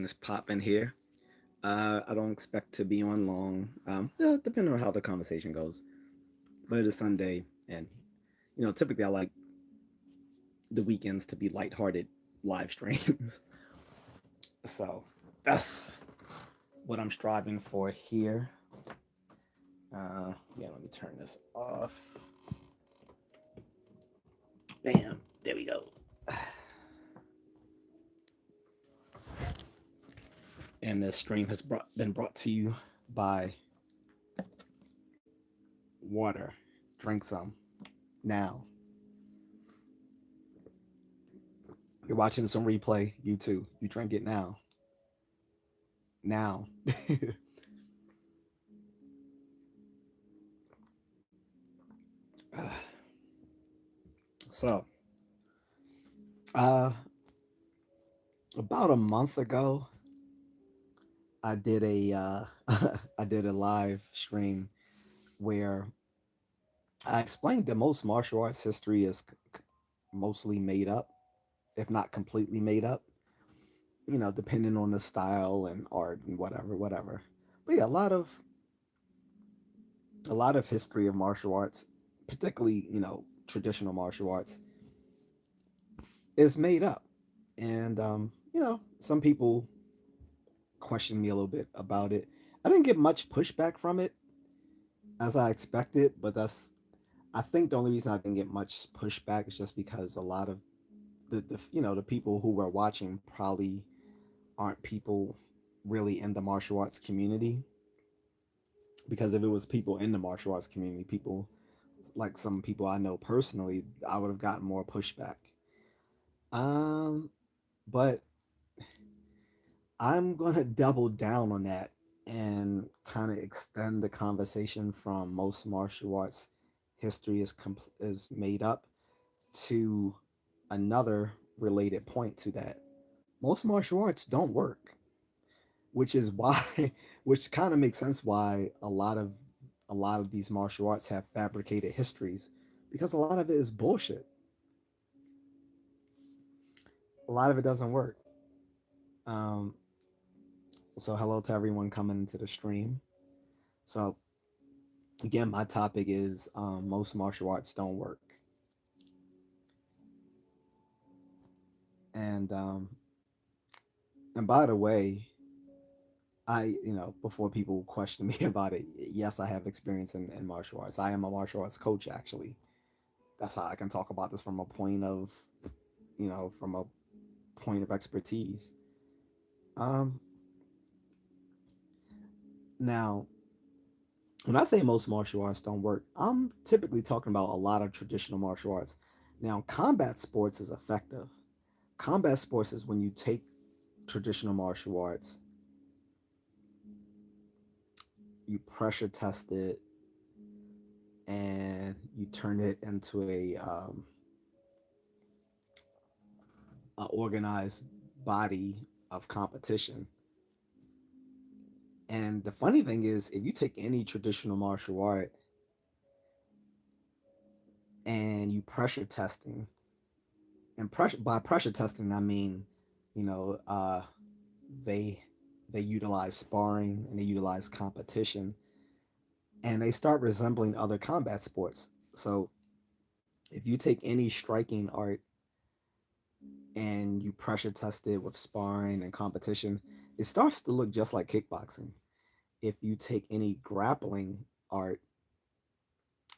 on this pop in here. I don't expect to be on long, depending on how the conversation goes. But it is Sunday, and typically I like the weekends to be lighthearted live streams. So that's what I'm striving for here. Let me turn this off. Bam, there we go. And this stream has been brought to you by water. Drink some now. You're watching this on replay. You too. You drink it now. Now. so, uh, about a month ago, I did a I did a live stream where I explained that most martial arts history is mostly made up, if not completely made up. Depending on the style and art and whatever. But yeah, a lot of history of martial arts, particularly traditional martial arts, is made up. And some people questioned me a little bit about it. I didn't get much pushback from it as I expected, but I think the only reason I didn't get much pushback is just because a lot of the people who were watching probably aren't people really in the martial arts community. Because if it was people in the martial arts community, people like some people I know personally, I would have gotten more pushback. Um, but I'm gonna double down on that and kind of extend the conversation from most martial arts history is made up to another related point to that. Most martial arts don't work, which is why, which kind of makes sense why a lot of these martial arts have fabricated histories, because a lot of it is bullshit. A lot of it doesn't work. Um, so hello to everyone coming into the stream. So again, my topic is most martial arts don't work, and by the way, before people question me about it, yes, I have experience in martial arts. I am a martial arts coach, actually. That's how I can talk about this from a point of, from a point of expertise. Um, Now, when I say most martial arts don't work, I'm typically talking about a lot of traditional martial arts. Now, combat sports is effective. Combat sports is when you take traditional martial arts, you pressure test it, and you turn it into a organized body of competition. And the funny thing is, if you take any traditional martial art and you pressure testing, and pressure testing, I mean, you know, they they utilize sparring and they utilize competition, and they start resembling other combat sports. So if you take any striking art and you pressure test it with sparring and competition, it starts to look just like kickboxing. If you take any grappling art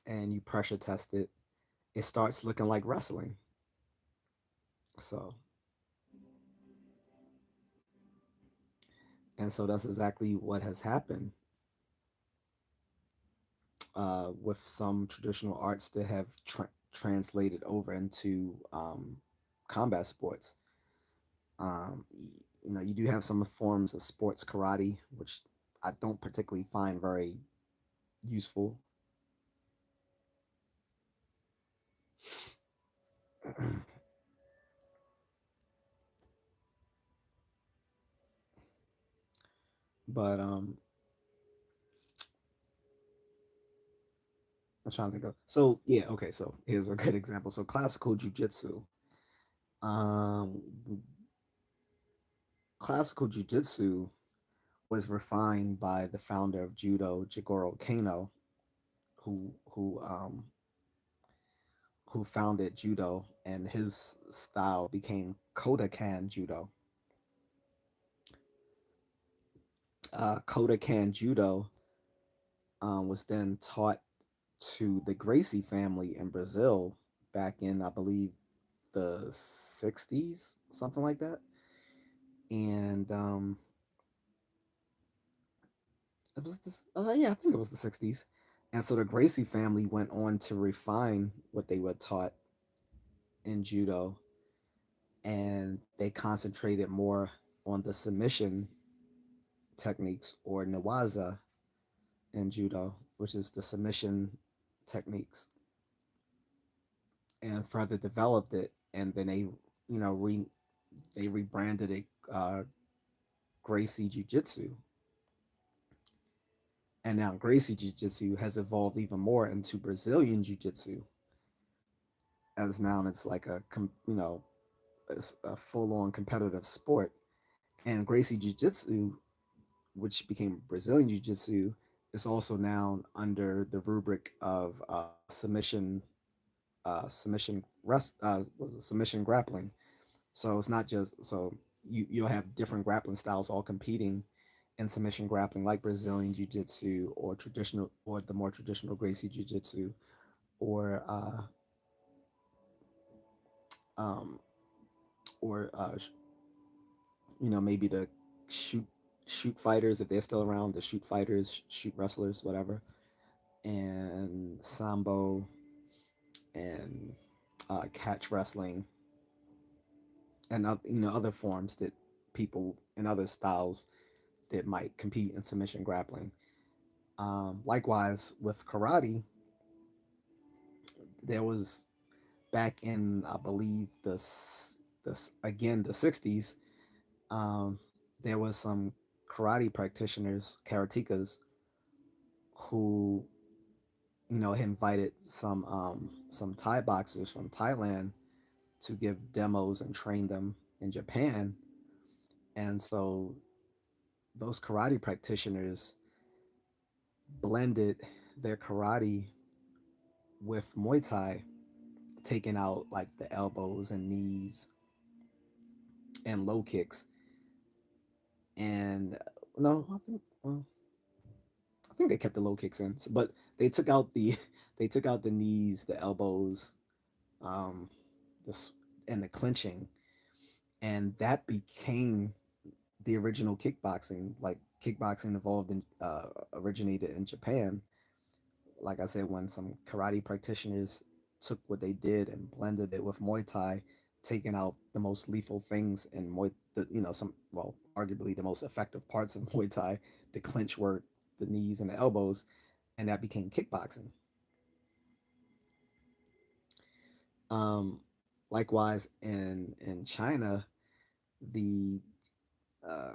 and you pressure test it, it starts looking like wrestling. So, and so that's exactly what has happened with some traditional arts that have translated over into combat sports. Um, you do have some forms of sports karate, which I don't particularly find very useful. But I'm trying to think of. So yeah, okay. So here's a good example. So classical jujitsu. Um, classical jujitsu was refined by the founder of judo, Jigoro Kano, who who um, who founded judo, and his style became Kodokan judo. Kodokan judo was then taught to the Gracie family in Brazil back in, I believe, the 60s, something like that. And it was this, yeah, I think it was the 60s. And so the Gracie family went on to refine what they were taught in judo, and they concentrated more on the submission techniques, or nawaza, in judo, which is the submission techniques, and further developed it. And then they rebranded it Gracie Jiu Jitsu, and now Gracie Jiu Jitsu has evolved even more into Brazilian Jiu Jitsu, as now it's like a full on competitive sport. And Gracie Jiu Jitsu, which became Brazilian Jiu Jitsu, is also now under the rubric of submission grappling. So it's not just so you'll have different grappling styles all competing in submission grappling, like Brazilian Jiu Jitsu, or traditional, or the more traditional Gracie Jiu Jitsu, or um, or maybe the shoot shoot fighters, if they're still around, the shoot fighters, shoot wrestlers, whatever, and sambo, and catch wrestling, and other forms that people in other styles that might compete in submission grappling. Likewise, with karate, there was, back in, I believe, this again, the 60s. Um, there was some karate practitioners, karatekas, who had invited some Thai boxers from Thailand to give demos and train them in Japan. And so those karate practitioners blended their karate with Muay Thai, taking out like the elbows and knees and low kicks. And no, I think they kept the low kicks in, but they took out the they took out the knees, the elbows, um, and the clinching, and that became the original kickboxing. Like, kickboxing evolved and originated in Japan. Like I said, when some karate practitioners took what they did and blended it with Muay Thai, taking out the most lethal things in some, well, arguably the most effective parts of Muay Thai, the clinch work, the knees and the elbows, and that became kickboxing. Um, Likewise, in China, the uh,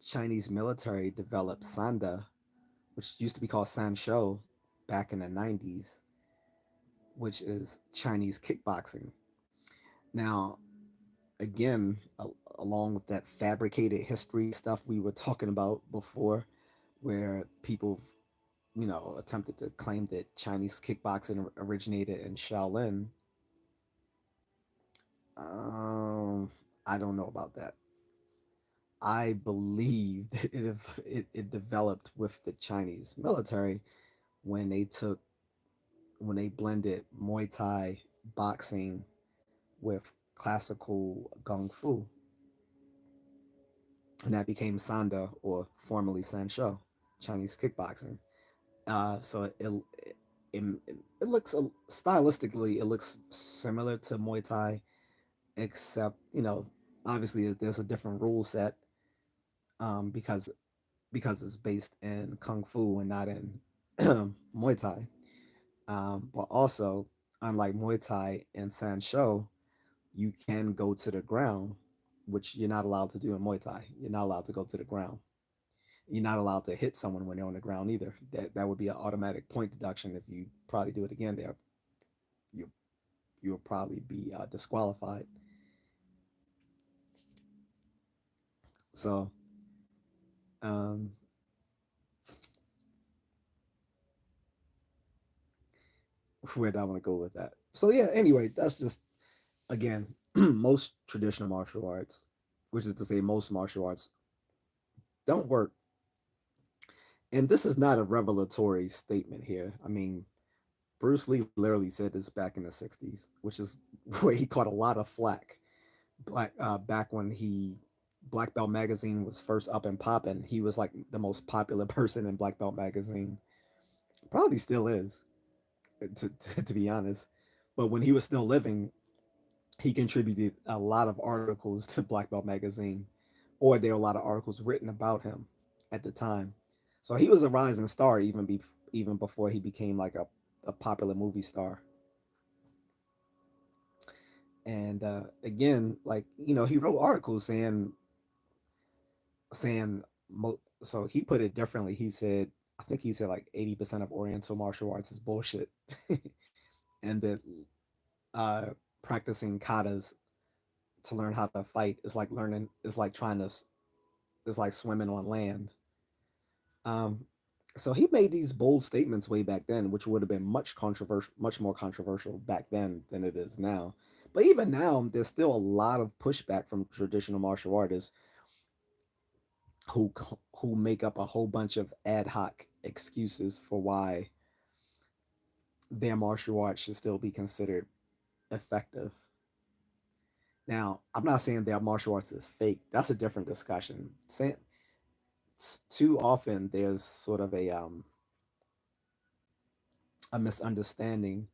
Chinese military developed Sanda, which used to be called Sanshou back in the 90s, which is Chinese kickboxing. Now, again, along with that fabricated history stuff we were talking about before, where people, attempted to claim that Chinese kickboxing originated in Shaolin, um, I don't know about that. I believe that it developed with the Chinese military when they blended Muay Thai boxing with classical Kung Fu, and that became Sanda, or formerly Sanshou, Chinese kickboxing. So it, it looks, stylistically, it looks similar to Muay Thai, except, obviously there's a different rule set, because it's based in Kung Fu and not in Muay Thai. But also, unlike Muay Thai and Sanshou, you can go to the ground, which you're not allowed to do in Muay Thai. You're not allowed to go to the ground. You're not allowed to hit someone when they're on the ground either. That would be an automatic point deduction. If you probably do it again, there you you'll probably be disqualified. So, um, where do I want to go with that? So yeah. Anyway, that's just again most traditional martial arts, which is to say most martial arts don't work. And this is not a revelatory statement here. I mean, Bruce Lee literally said this back in the '60s, which is where he caught a lot of flack. Back when he Black Belt magazine was first up and popping, he was like the most popular person in Black Belt magazine. Probably still is, to be honest. But when he was still living, he contributed a lot of articles to Black Belt magazine, or there were a lot of articles written about him at the time. So he was a rising star even before he became like a popular movie star. And again, like he wrote articles saying so he put it differently. He said, I think he said like 80% of Oriental martial arts is bullshit, and that uh, practicing katas to learn how to fight is like learning is like trying to is like swimming on land. Um, so he made these bold statements way back then, which would have been much more controversial back then than it is now. But even now, there's still a lot of pushback from traditional martial artists who who make up a whole bunch of ad hoc excuses for why their martial arts should still be considered effective. Now, I'm not saying their martial arts is fake. That's a different discussion. Too often there's sort of a misunderstanding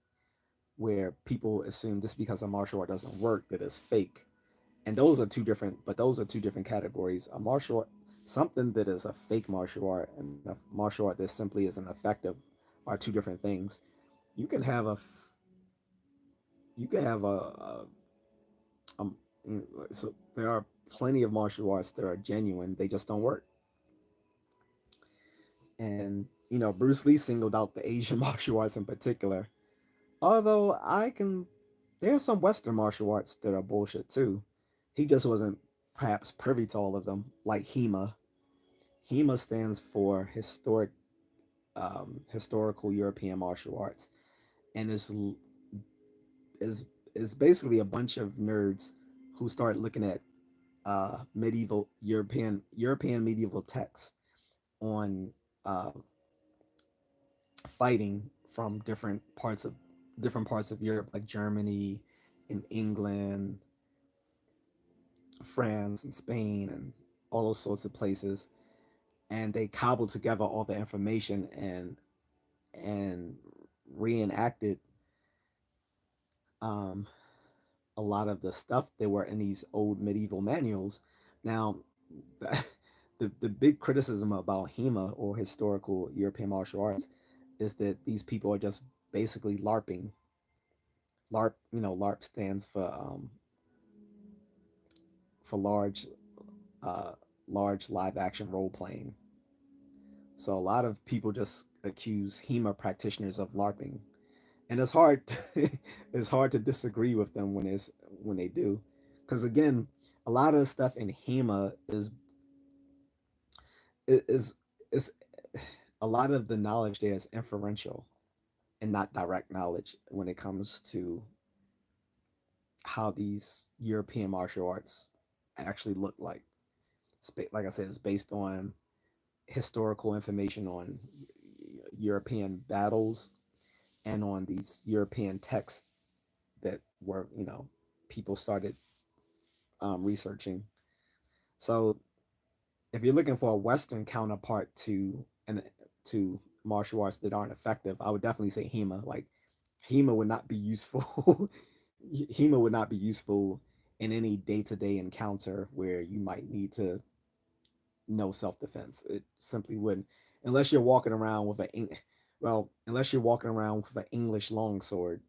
where people assume just because a martial art doesn't work that it's fake. And those are two different categories. A martial art, something that is a fake martial art and a martial art that simply isn't effective are two different things. You can have a you can have a so there are plenty of martial arts that are genuine. They just don't work. And Bruce Lee singled out the Asian martial arts in particular. Although there are some Western martial arts that are bullshit too. He just wasn't perhaps privy to all of them, like HEMA. HEMA stands for historical European martial arts, and is is basically a bunch of nerds who start looking at medieval European medieval texts on uh, fighting from different parts of Europe, like Germany and England, France and Spain, and all those sorts of places. And they cobbled together all the information and reenacted um, a lot of the stuff that were in these old medieval manuals. Now, the big criticism about HEMA, or historical European martial arts, is that these people are just basically LARPing. LARP stands for uh, large live action role playing. So a lot of people just accuse HEMA practitioners of LARPing, and it's hard to disagree with them when they do, because again, a lot of the stuff in HEMA is is a lot of the knowledge there is inferential and not direct knowledge when it comes to how these European martial arts actually look like. Like I said, it's based on historical information on European battles and on these European texts that were, people started researching. So if you're looking for a Western counterpart to martial arts that aren't effective, I would definitely say HEMA. Like HEMA would not be useful. HEMA would not be useful in any day-to-day encounter where you might need to know self-defense. It simply wouldn't, unless you're walking around with unless you're walking around with an English longsword,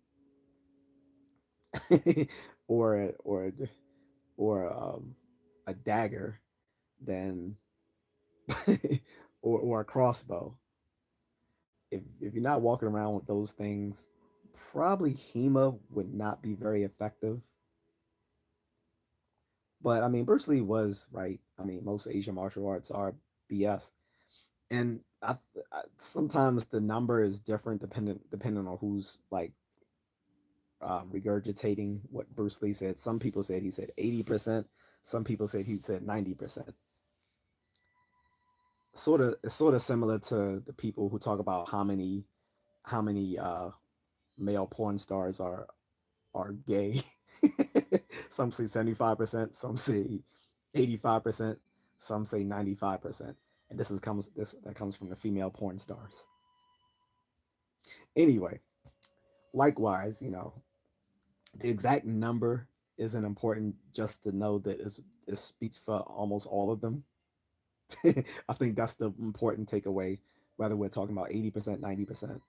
or a dagger, then or a crossbow. If you're not walking around with those things, probably HEMA would not be very effective. But I mean, Bruce Lee was right. I mean, most Asian martial arts are BS. And sometimes the number is different depending on who's like regurgitating what Bruce Lee said. Some people said he said 80%. Some people said he said 90%. It's sort of similar to the people who talk about how many male porn stars are gay. Some say 75%, some say 85%, some say 95%. And this that comes from the female porn stars. Anyway, likewise, the exact number isn't important, just to know that it speaks for almost all of them. I think that's the important takeaway, whether we're talking about 80%, 90%.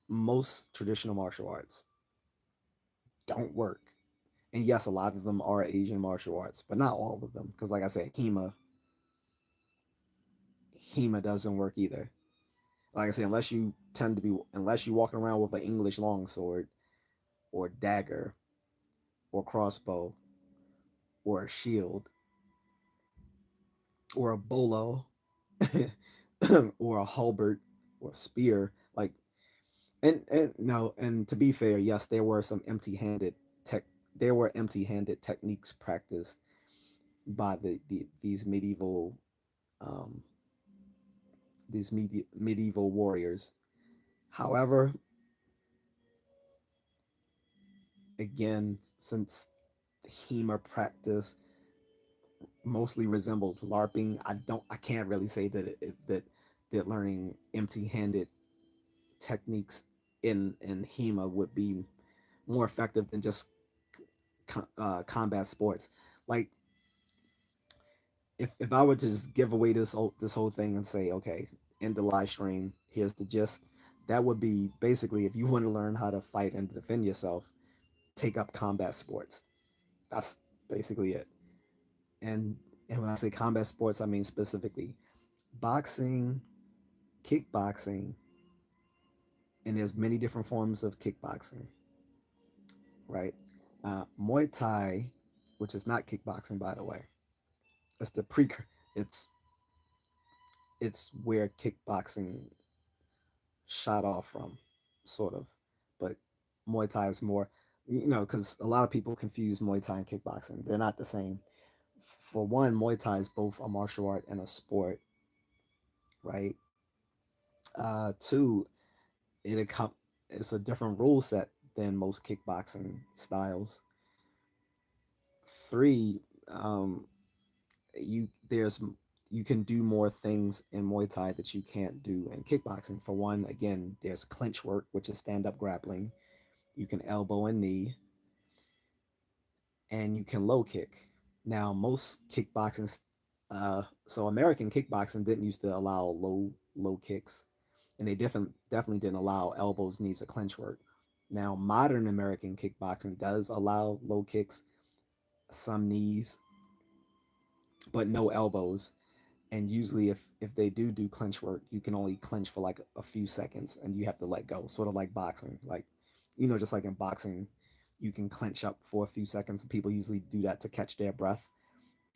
Most traditional martial arts don't work. And yes, a lot of them are Asian martial arts, but not all of them. Because, like I said, HEMA doesn't work either. Like I said, unless you walking around with an English longsword or dagger or crossbow or a shield or a bolo or a halberd or a spear, like, and no, and to be fair, yes, tech there were empty-handed techniques practiced by these um medieval warriors. However, again, since HEMA practice mostly resembles LARPing, I can't really say that learning empty-handed techniques in HEMA would be more effective than just combat sports. Like, if I were to just give away this whole thing and say, okay, in the live stream, here's the gist, that would be basically, if you want to learn how to fight and defend yourself, take up combat sports. That's basically it. And and when I say combat sports, I mean specifically boxing, kickboxing, and there's many different forms of kickboxing, right? Muay Thai, which is not kickboxing, by the way, it's the pre it's it's where kickboxing shot off from, sort of. But Muay Thai is more, because a lot of people confuse Muay Thai and kickboxing. They're not the same. For one, Muay Thai is both a martial art and a sport, right? Two, it it's a different rule set than most kickboxing styles. Three, you there's you can do more things in Muay Thai that you can't do in kickboxing. For one, again, there's clinch work, which is stand up grappling. You can elbow and knee, and you can low kick. Now, most kickboxing, so American kickboxing didn't used to allow low kicks, and they definitely didn't allow elbows, knees, or clinch work. Now, modern American kickboxing does allow low kicks, some knees, but no elbows. And usually, if they do clinch work, you can only clinch for like a few seconds, and you have to let go, sort of like boxing. Like, just like in boxing, you can clinch up for a few seconds. People usually do that to catch their breath.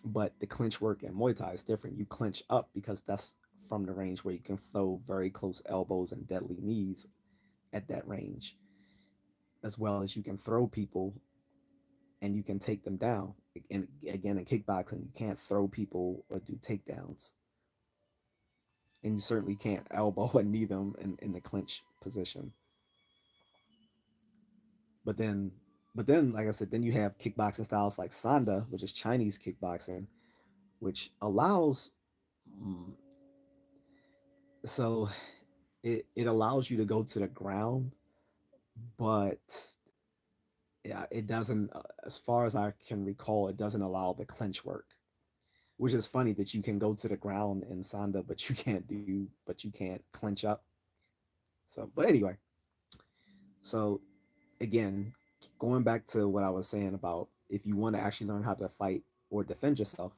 But the clinch work in Muay Thai is different. You clinch up because that's from the range where you can throw very close elbows and deadly knees at that range, as well as you can throw people and you can take them down. And again, in kickboxing, you can't throw people or do takedowns, and you certainly can't elbow and knee them in the clinch position. But then, like I said, then you have kickboxing styles like Sanda, which is Chinese kickboxing, which allows mm, so it allows you to go to the ground, but yeah, it doesn't. As far as I can recall, it doesn't allow the clinch work, which is funny that you can go to the ground in Sanda, but you can't clinch up. So, but anyway, so again, going back to what I was saying about, if you want to actually learn how to fight or defend yourself,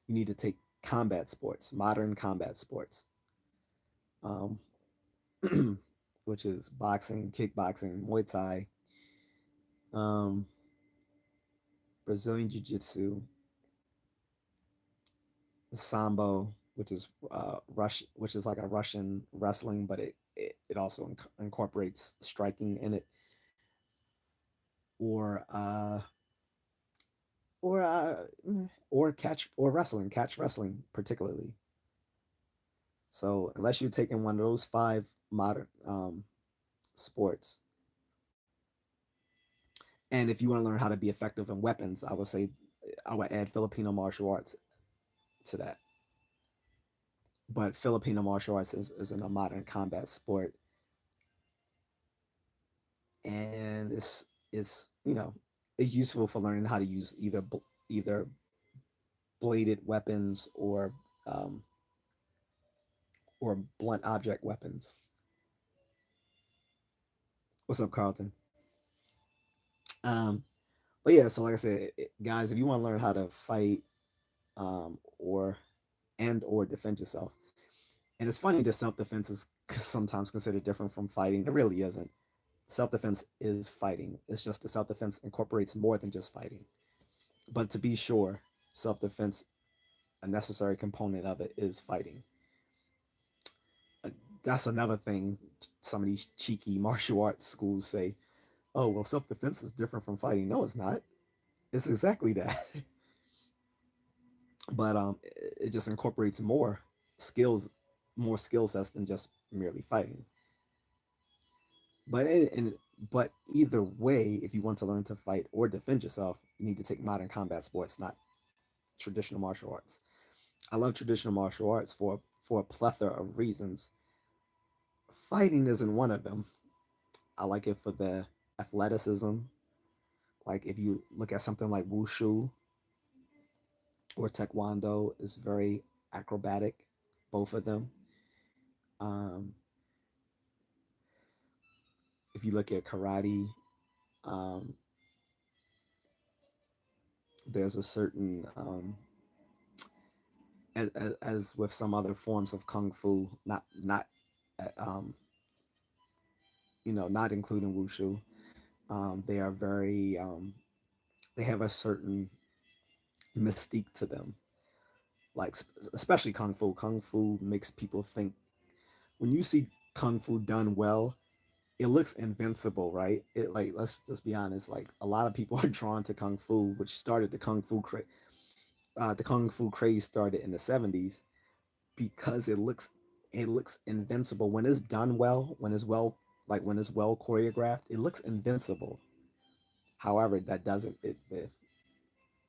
you need to take combat sports, modern combat sports, um, which is boxing, kickboxing, Muay Thai, um, Brazilian Jiu Jitsu, sambo, which is which is like a Russian wrestling, but it also incorporates striking in it, or uh, or uh, or catch wrestling particularly. So unless you're taking one of those five modern sports, and if you want to learn how to be effective in weapons, I would say I would add Filipino martial arts to that. But Filipino martial arts isn't a modern combat sport, and it's it's useful for learning how to use either bladed weapons um, or blunt object weapons. What's up, Carlton? Um, but yeah, so like I said, guys, if you want to learn how to fight or or defend yourself, and it's funny that self defense is sometimes considered different from fighting. It really isn't. Self defense is fighting. It's just the self defense incorporates more than just fighting. But to be sure, self defense, a necessary component of it is fighting. Uh, That's another thing some of these cheeky martial arts schools say. Oh, well, self defense is different from fighting. No, it's not. It's exactly that. But it just incorporates skills, more skill sets than just merely fighting. But but either way, if you want to learn to fight or defend yourself, you need to take modern combat sports, not traditional martial arts. I love traditional martial arts for a plethora of reasons. Fighting isn't one of them. I like it for the athleticism. Like if you look at something like wushu or taekwondo, is very acrobatic, both of them. Um, if you look at karate, um, there's a certain as with some other forms of kung fu, not um, not including wushu. They are very they have a certain mystique to them. Like especially kung fu. Kung fu makes people think when you see kung fu done well, it looks invincible, right? It like let's just be honest. Like a lot of people are drawn to kung fu, which started the kung fu craze started in the 70s because it looks invincible when it's done well, when it's well choreographed, it looks invincible. However, that doesn't it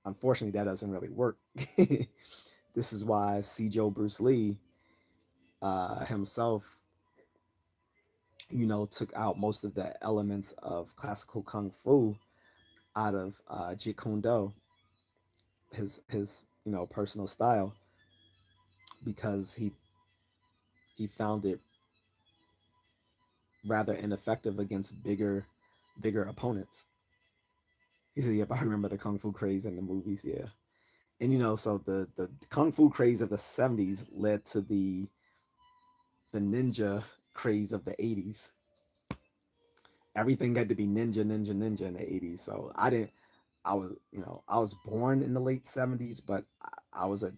unfortunately that doesn't really work. This is why Joe Bruce Lee himself, took out most of the elements of classical kung fu out of Jeet Kune Do, his personal style, because he found it rather ineffective against bigger opponents. He said, "Yep, I remember the kung fu craze in the movies." Yeah, and so the kung fu craze of the 70s led to the ninja craze of the 80s. Everything had to be ninja, ninja, ninja in the 80s. So I didn't. I was born in the late 70s, but I was a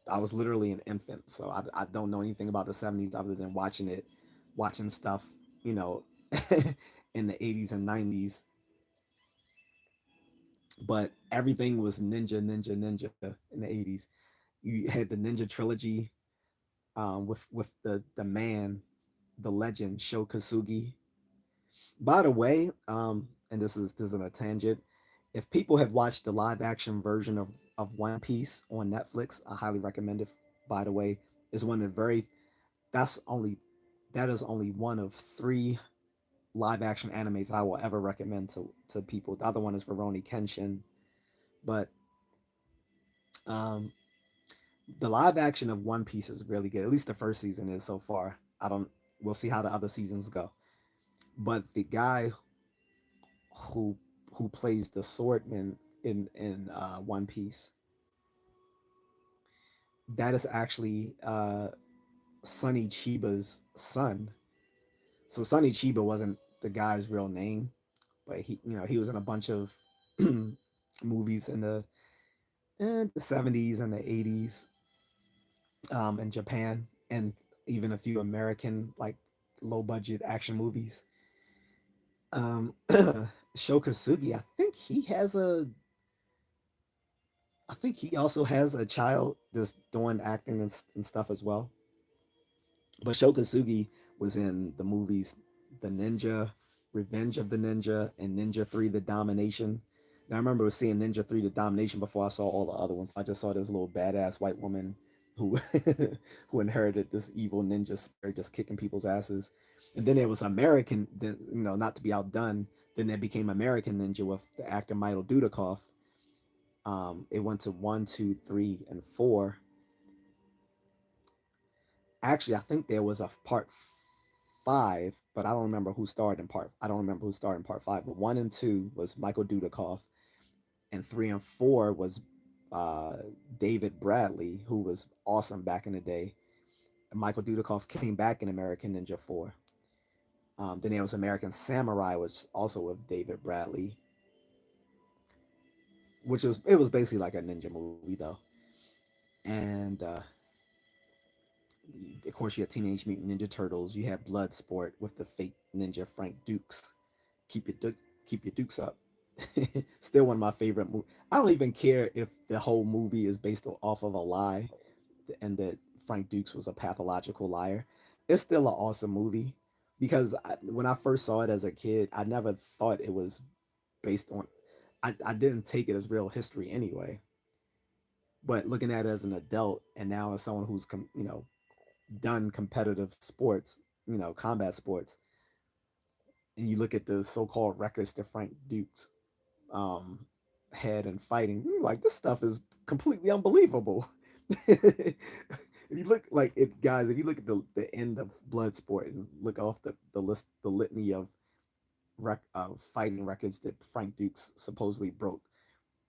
I was literally an infant, so I don't know anything about the 70s other than watching stuff, you know, in the 80s and 90s. But everything was ninja, ninja, ninja in the 80s. You had the Ninja trilogy with the man, the legend Sho Kosugi. By the way, and this isn't a tangent. If people have watched the live action version of One Piece on Netflix, I highly recommend it. By the way, is one of the very that's only that is only one of three live action animes I will ever recommend to people. The other one is Rurouni Kenshin, but um, the live action of One Piece is really good. At least the first season is so far. I don't. We'll see how the other seasons go. But the guy who who plays the swordman in One Piece, that is actually Sonny Chiba's son. So Sonny Chiba wasn't the guy's real name, but he was in a bunch of movies in the 70s and the 80s. in Japan, and even a few American like low budget action movies. Shokasugi, I think he also has a child that's doing acting and stuff as well. But Shokasugi was in the movies The Ninja, Revenge of the Ninja, and Ninja 3 The Domination. And I remember seeing Ninja 3 The Domination before I saw all the other ones. I just saw this little badass white woman who who inherited this evil ninja spirit just kicking people's asses. And then there was American, not to be outdone, then there became American Ninja with the actor Michael Dudikoff. It went to one, two, three, and four. Actually, I think there was a part five, but I don't remember who starred in part. I don't remember who starred in part five. But one and two was Michael Dudikoff, and three and four was uh, David Bradley, who was awesome back in the day. And Michael Dudikoff came back in American Ninja Four. Then there was American Samurai, which also with David Bradley, which was it was basically like a ninja movie though. And of course, you had Teenage Mutant Ninja Turtles. You had Bloodsport with the fake ninja Frank Dukes. Keep your keep your dukes up. Still one of my favorite movies. I don't even care if the whole movie is based off of a lie and that Frank Dukes was a pathological liar. It's still an awesome movie because when I first saw it as a kid, I never thought it was based on. I didn't take it as real history anyway. But looking at it as an adult and now as someone who's done competitive sports, combat sports, and you look at the so-called records that Frank Dukes um, had in fighting, you're like this stuff is completely unbelievable. If you look like it, guys, if you look at the end of Bloodsport and look off the list, the litany of fighting records that Frank Dukes supposedly broke,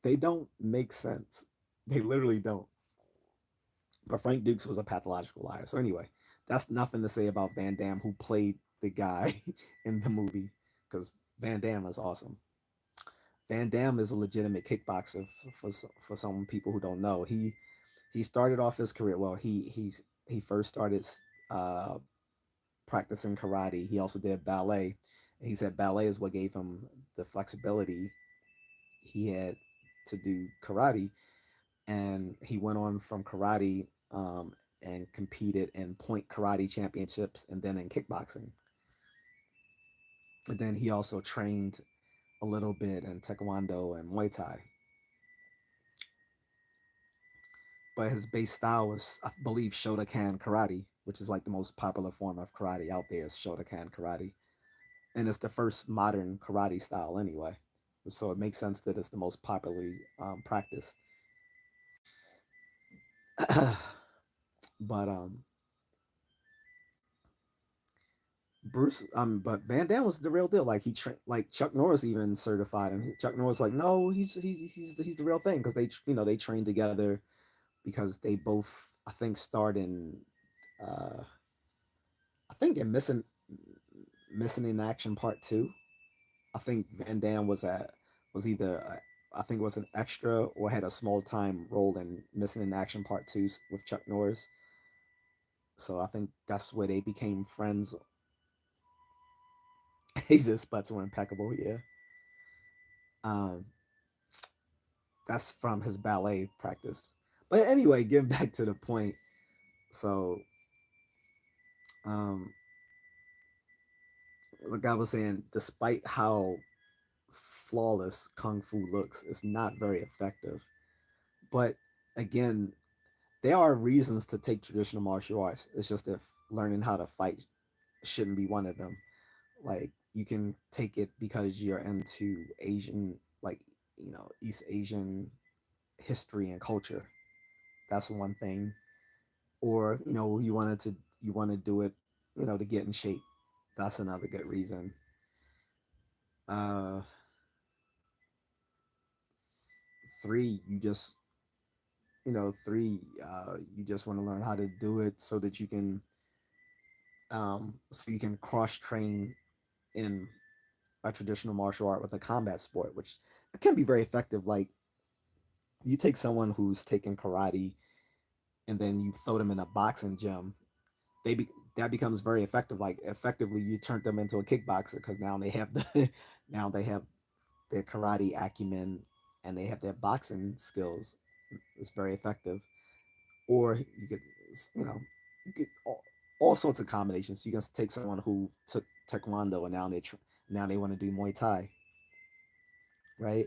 they don't make sense. They literally don't. But Frank Dukes was a pathological liar. So anyway, that's nothing to say about Van Damme, who played the guy in the movie, because Van Damme is awesome. Van Damme is a legitimate kickboxer for some people who don't know. He started off his career well. He first started uh, practicing karate. He also did ballet. And he said ballet is what gave him the flexibility he had to do karate. And he went on from karate and competed in point karate championships and then in kickboxing. And then he also trained a little bit in taekwondo and muay thai. But his base style was, I believe, Shotokan karate, which is like the most popular form of karate out there is Shotokan karate. And it's the first modern karate style anyway. So it makes sense that it's the most popularly practiced. But but Van Dam was the real deal. Like like Chuck Norris even certified him. Chuck Norris like, no, he's the real thing because they trained together because they both I think starred in uh I think in Missing in Action Part Two. I think Van Dam was either I think was an extra or had a small time role in Missing in Action Part Two with Chuck Norris. So I think that's where they became friends. His butts were impeccable, yeah. Um, that's from his ballet practice. But anyway, getting back to the point. So, um, like I was saying, despite how flawless kung fu looks, it's not very effective. But again, there are reasons to take traditional martial arts. It's just if learning how to fight shouldn't be one of them. Like you can take it because you're into Asian, like East Asian history and culture. That's one thing. Or you want to do it, to get in shape. That's another good reason. Uh, three, you just want to learn how to do it so you can cross train in a traditional martial art with a combat sport, which can be very effective. Like you take someone who's taken karate and then you throw them in a boxing gym, they be, that becomes very effective. Like effectively, you turn them into a kickboxer because now they have the now they have their karate acumen and they have their boxing skills. It's very effective. Or you could, you know, you could all sorts of combinations. You can take someone who took taekwondo and now they want to do Muay Thai, right?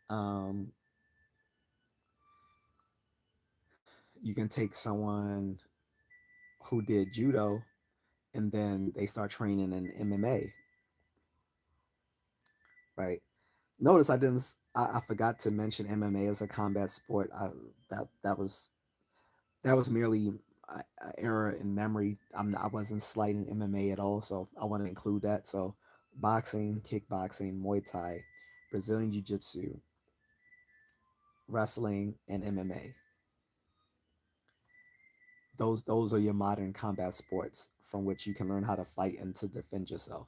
Um, you can take someone who did judo and then they start training in MMA, right? Notice I didn't. I forgot to mention MMA as a combat sport. That was merely an error in memory. I wasn't slighting MMA at all, so I want to include that. So, boxing, kickboxing, Muay Thai, Brazilian Jiu Jitsu, wrestling, and MMA. Those are your modern combat sports from which you can learn how to fight and to defend yourself.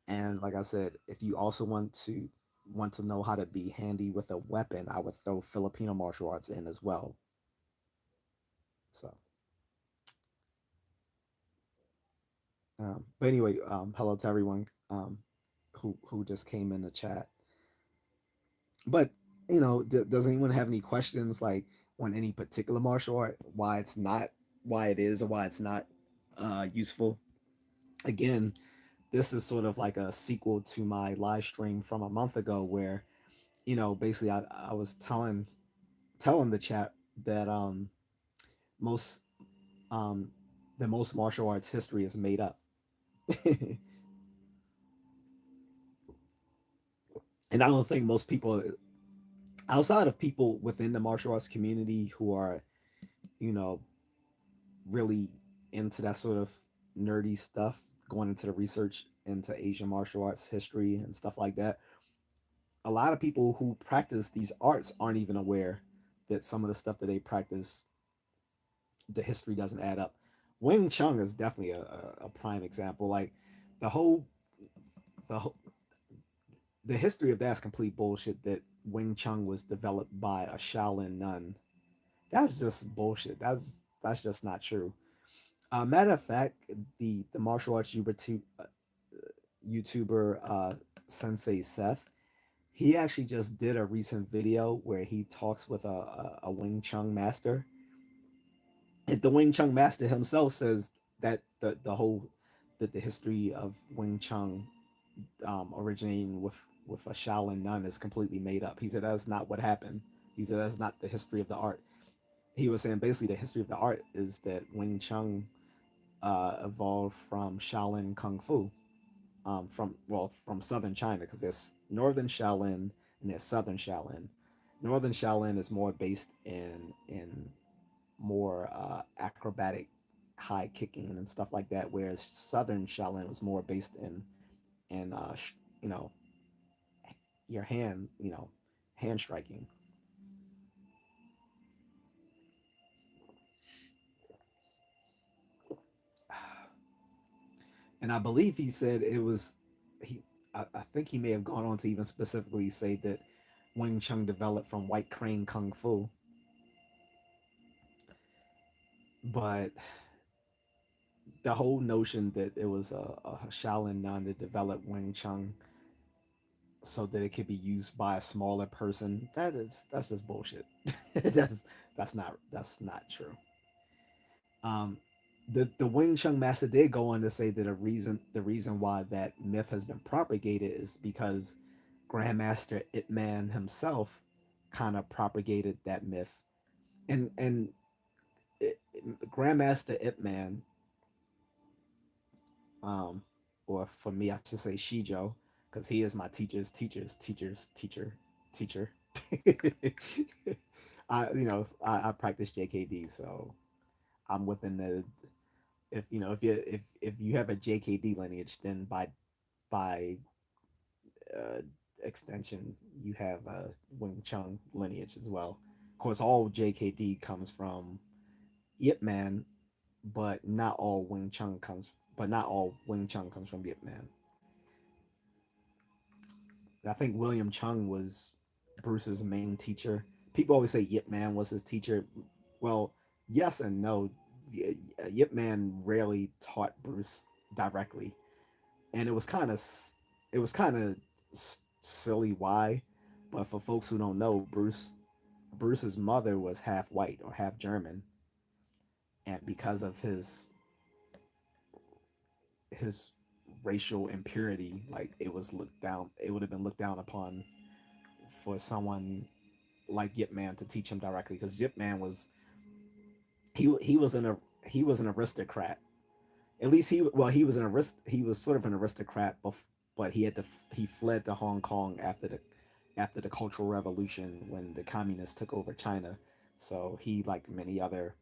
And like I said, if you also want to know how to be handy with a weapon, I would throw Filipino martial arts in as well. So, but anyway, hello to everyone who just came in the chat. But does anyone have any questions like on any particular martial art? Why it is, or why it's not useful? Again, this is sort of like a sequel to my live stream from a month ago, where basically I was telling the chat that most um the most martial arts history is made up. And I don't think most people outside of people within the martial arts community who are you know really into that sort of nerdy stuff, going into the research into Asian martial arts history and stuff like that. A lot of people who practice these arts aren't even aware that some of the stuff that they practice, the history doesn't add up. Wing Chun is definitely a prime example. Like the whole the whole, the history of that's complete bullshit. That Wing Chun was developed by a Shaolin nun. That's just bullshit. That's just not true. Matter of fact, the martial arts YouTuber Sensei Seth, he actually just did a recent video where he talks with a Wing Chun master. And the Wing Chun master himself says that the history of Wing Chun originating with a Shaolin nun is completely made up. He said that's not what happened. He said that's not the history of the art. He was saying basically the history of the art is that Wing Chun evolved from Shaolin Kung Fu, from southern China, because there's northern Shaolin and there's southern Shaolin. Northern Shaolin is more based in more acrobatic, high kicking and stuff like that, whereas southern Shaolin was more based in you know your hand striking. And I believe he said it was he. I think he may have gone on to even specifically say that Wing Chun developed from White Crane Kung Fu, but the whole notion that it was a Shaolin nun that developed Wing Chun so that it could be used by a smaller person, that's just bullshit. that's that's not true. Um, the Wing Chun master did go on to say that the reason why that myth has been propagated is because Grandmaster Ip Man himself kind of propagated that myth, and Grandmaster Ip Man, um, or for me I should say Shijo, because he is my teacher. I practice JKD, so I'm within the if you have a JKD lineage, then by uh, extension you have a Wing Chun lineage as well. Of course, all JKD comes from Yip Man, but not all Wing Chun comes from Yip Man. I think William Chung was Bruce's main teacher. People always say Yip Man was his teacher. Well, yes and no. Yip Man rarely taught Bruce directly, and it was kind of silly why, but for folks who don't know, Bruce's mother was half white or half German, and because of his racial impurity, like it was looked down, it would have been looked down upon for someone like Yip Man to teach him directly, because Yip Man was he was he was an aristocrat. At least he was he was sort of an aristocrat, but he fled to Hong Kong after the Cultural Revolution when the communists took over China. So he, like many other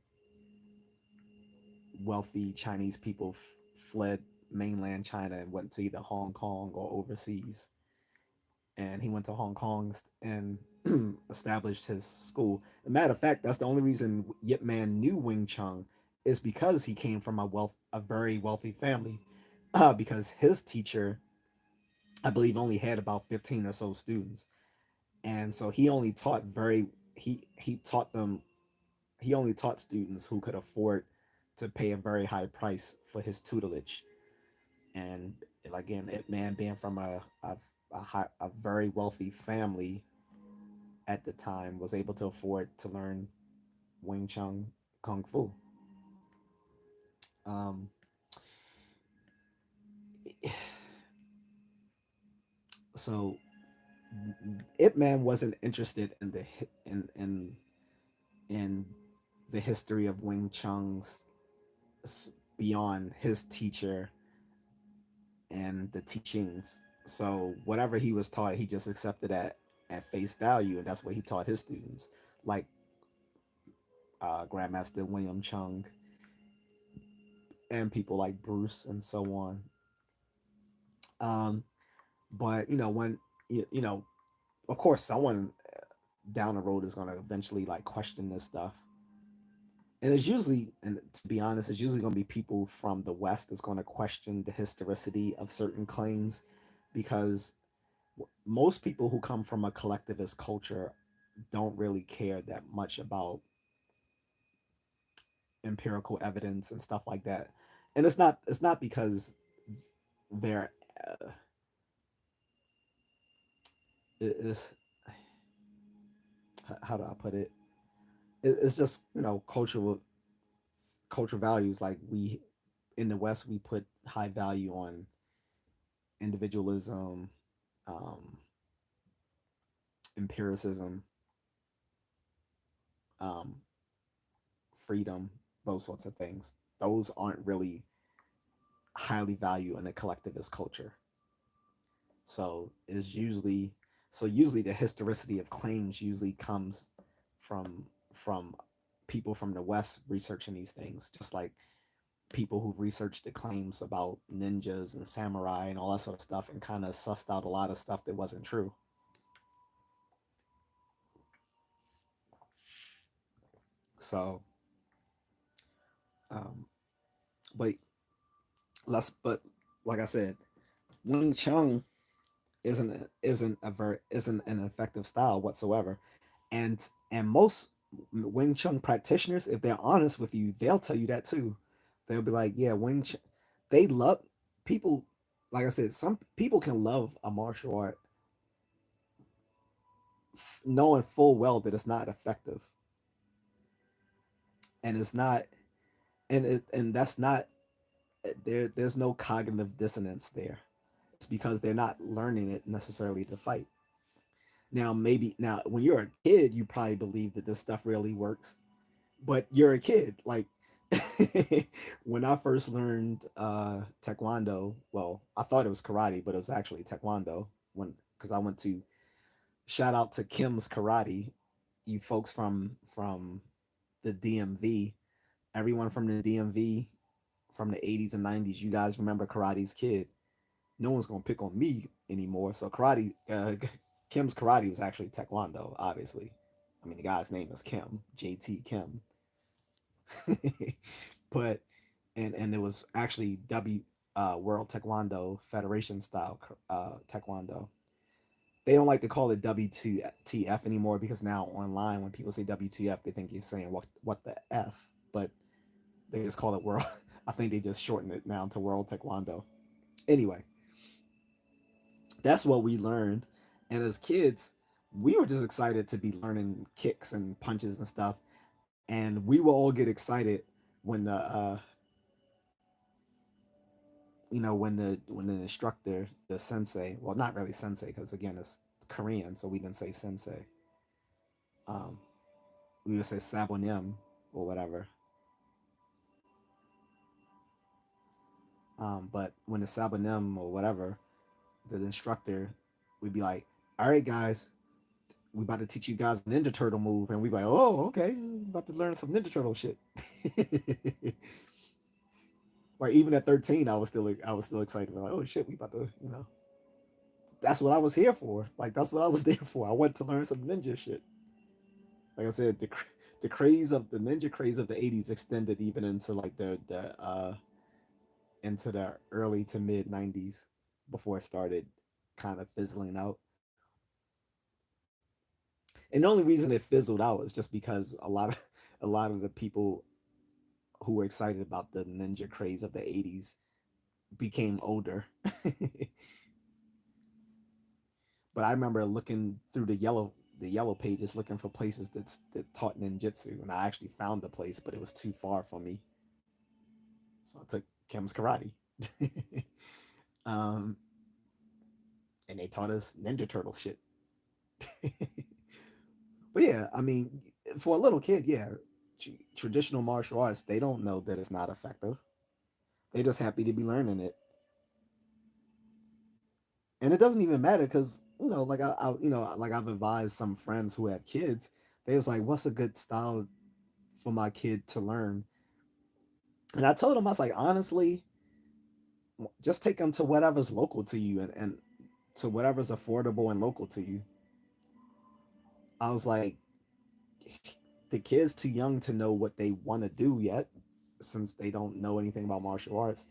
wealthy Chinese people, fled mainland China and went to either Hong Kong or overseas. And he went to Hong Kong and established his school. As a matter of fact, that's the only reason Yip Man knew Wing Chun, is because he came from a very wealthy family. Because his teacher, I believe, only had about 15 or so students, and so he only taught very he taught them he only taught students who could afford to pay a very high price for his tutelage. And again, Ip Man being from a very wealthy family at the time was able to afford to learn Wing Chun Kung Fu. Um, so Ip Man wasn't interested in in the history of Wing Chun's beyond his teacher and the teachings. So whatever he was taught, he just accepted at face value, and that's what he taught his students, like Grandmaster William Chung and people like Bruce and so on. Um, but when you know, of course, someone down the road is going to eventually like question this stuff, and it's usually, and to be honest, it's usually going to be people from the West that's going to question the historicity of certain claims, because most people who come from a collectivist culture don't really care that much about empirical evidence and stuff like that. And it's not because they're it's, how do I put it? It's just cultural values. Like we in the West, we put high value on individualism, um, empiricism, um, freedom, those sorts of things. Those aren't really highly valued in a collectivist culture. So is usually usually the historicity of claims usually comes from people from the West researching these things, just like people who researched the claims about ninjas and samurai and all that sort of stuff, and kind of sussed out a lot of stuff that wasn't true. So, um, but but like I said, Wing Chun isn't an effective style whatsoever, and most Wing Chun practitioners, if they're honest with you, they'll tell you that too. They'll be like, yeah, Wing Chun, they love people. Like I said, some people can love a martial art knowing full well that it's not effective, and it's not, and that's not there's no cognitive dissonance there. It's because they're not learning it necessarily to fight. Now, maybe now when you're a kid, you probably believe that this stuff really works, but you're a kid. Like when I first learned Taekwondo, well, I thought it was karate, but it was actually Taekwondo. When because I went to shout out to Kim's Karate, you folks from the DMV, everyone from the DMV from the 80s and 90s, you guys remember Karate's Kid. No one's gonna pick on me anymore. So Kim's Karate was actually Taekwondo, obviously. I mean, the guy's name is Kim, JT Kim. but and it was actually World Taekwondo Federation style Taekwondo. They don't like to call it WTF anymore, because now online when people say WTF, they think you're saying what the F. They just call it world. I think they just shorten it now to World Taekwondo. Anyway, that's what we learned. And as kids, we were just excited to be learning kicks and punches and stuff. And we will all get excited when when the instructor, the sensei, well, not really sensei because again it's Korean, so we didn't say sensei. Um, we would say sabonim or whatever. But when the sabonim or whatever, the instructor, we'd be like, "All right, guys, we about to teach you guys a Ninja Turtle move," and we'd be like, "Oh, okay, about to learn some Ninja Turtle shit." Like even at 13, I was still excited. Like, oh shit, we about to, that's what I was here for. Like that's what I was there for. I went to learn some ninja shit. Like I said, the craze of the ninja craze of the 80s extended even into like the into the early to mid 90s before it started kind of fizzling out. And the only reason it fizzled out is just because a lot of the people who were excited about the ninja craze of the 80s became older. But I remember looking through the yellow pages looking for places that taught ninjutsu, and I actually found a place, but it was too far from me, so I took Kim's karate. um, and they taught us Ninja Turtle shit. But yeah, I mean, for a little kid, yeah, traditional martial arts, they don't know that it's not effective. They're just happy to be learning it, and it doesn't even matter because like like I've advised some friends who have kids. They was like, "What's a good style for my kid to learn?" And I told them, I was like, honestly, just take them to whatever's local to you and to whatever's affordable and local to you. I was like, the kid's too young to know what they want to do yet, since they don't know anything about martial arts,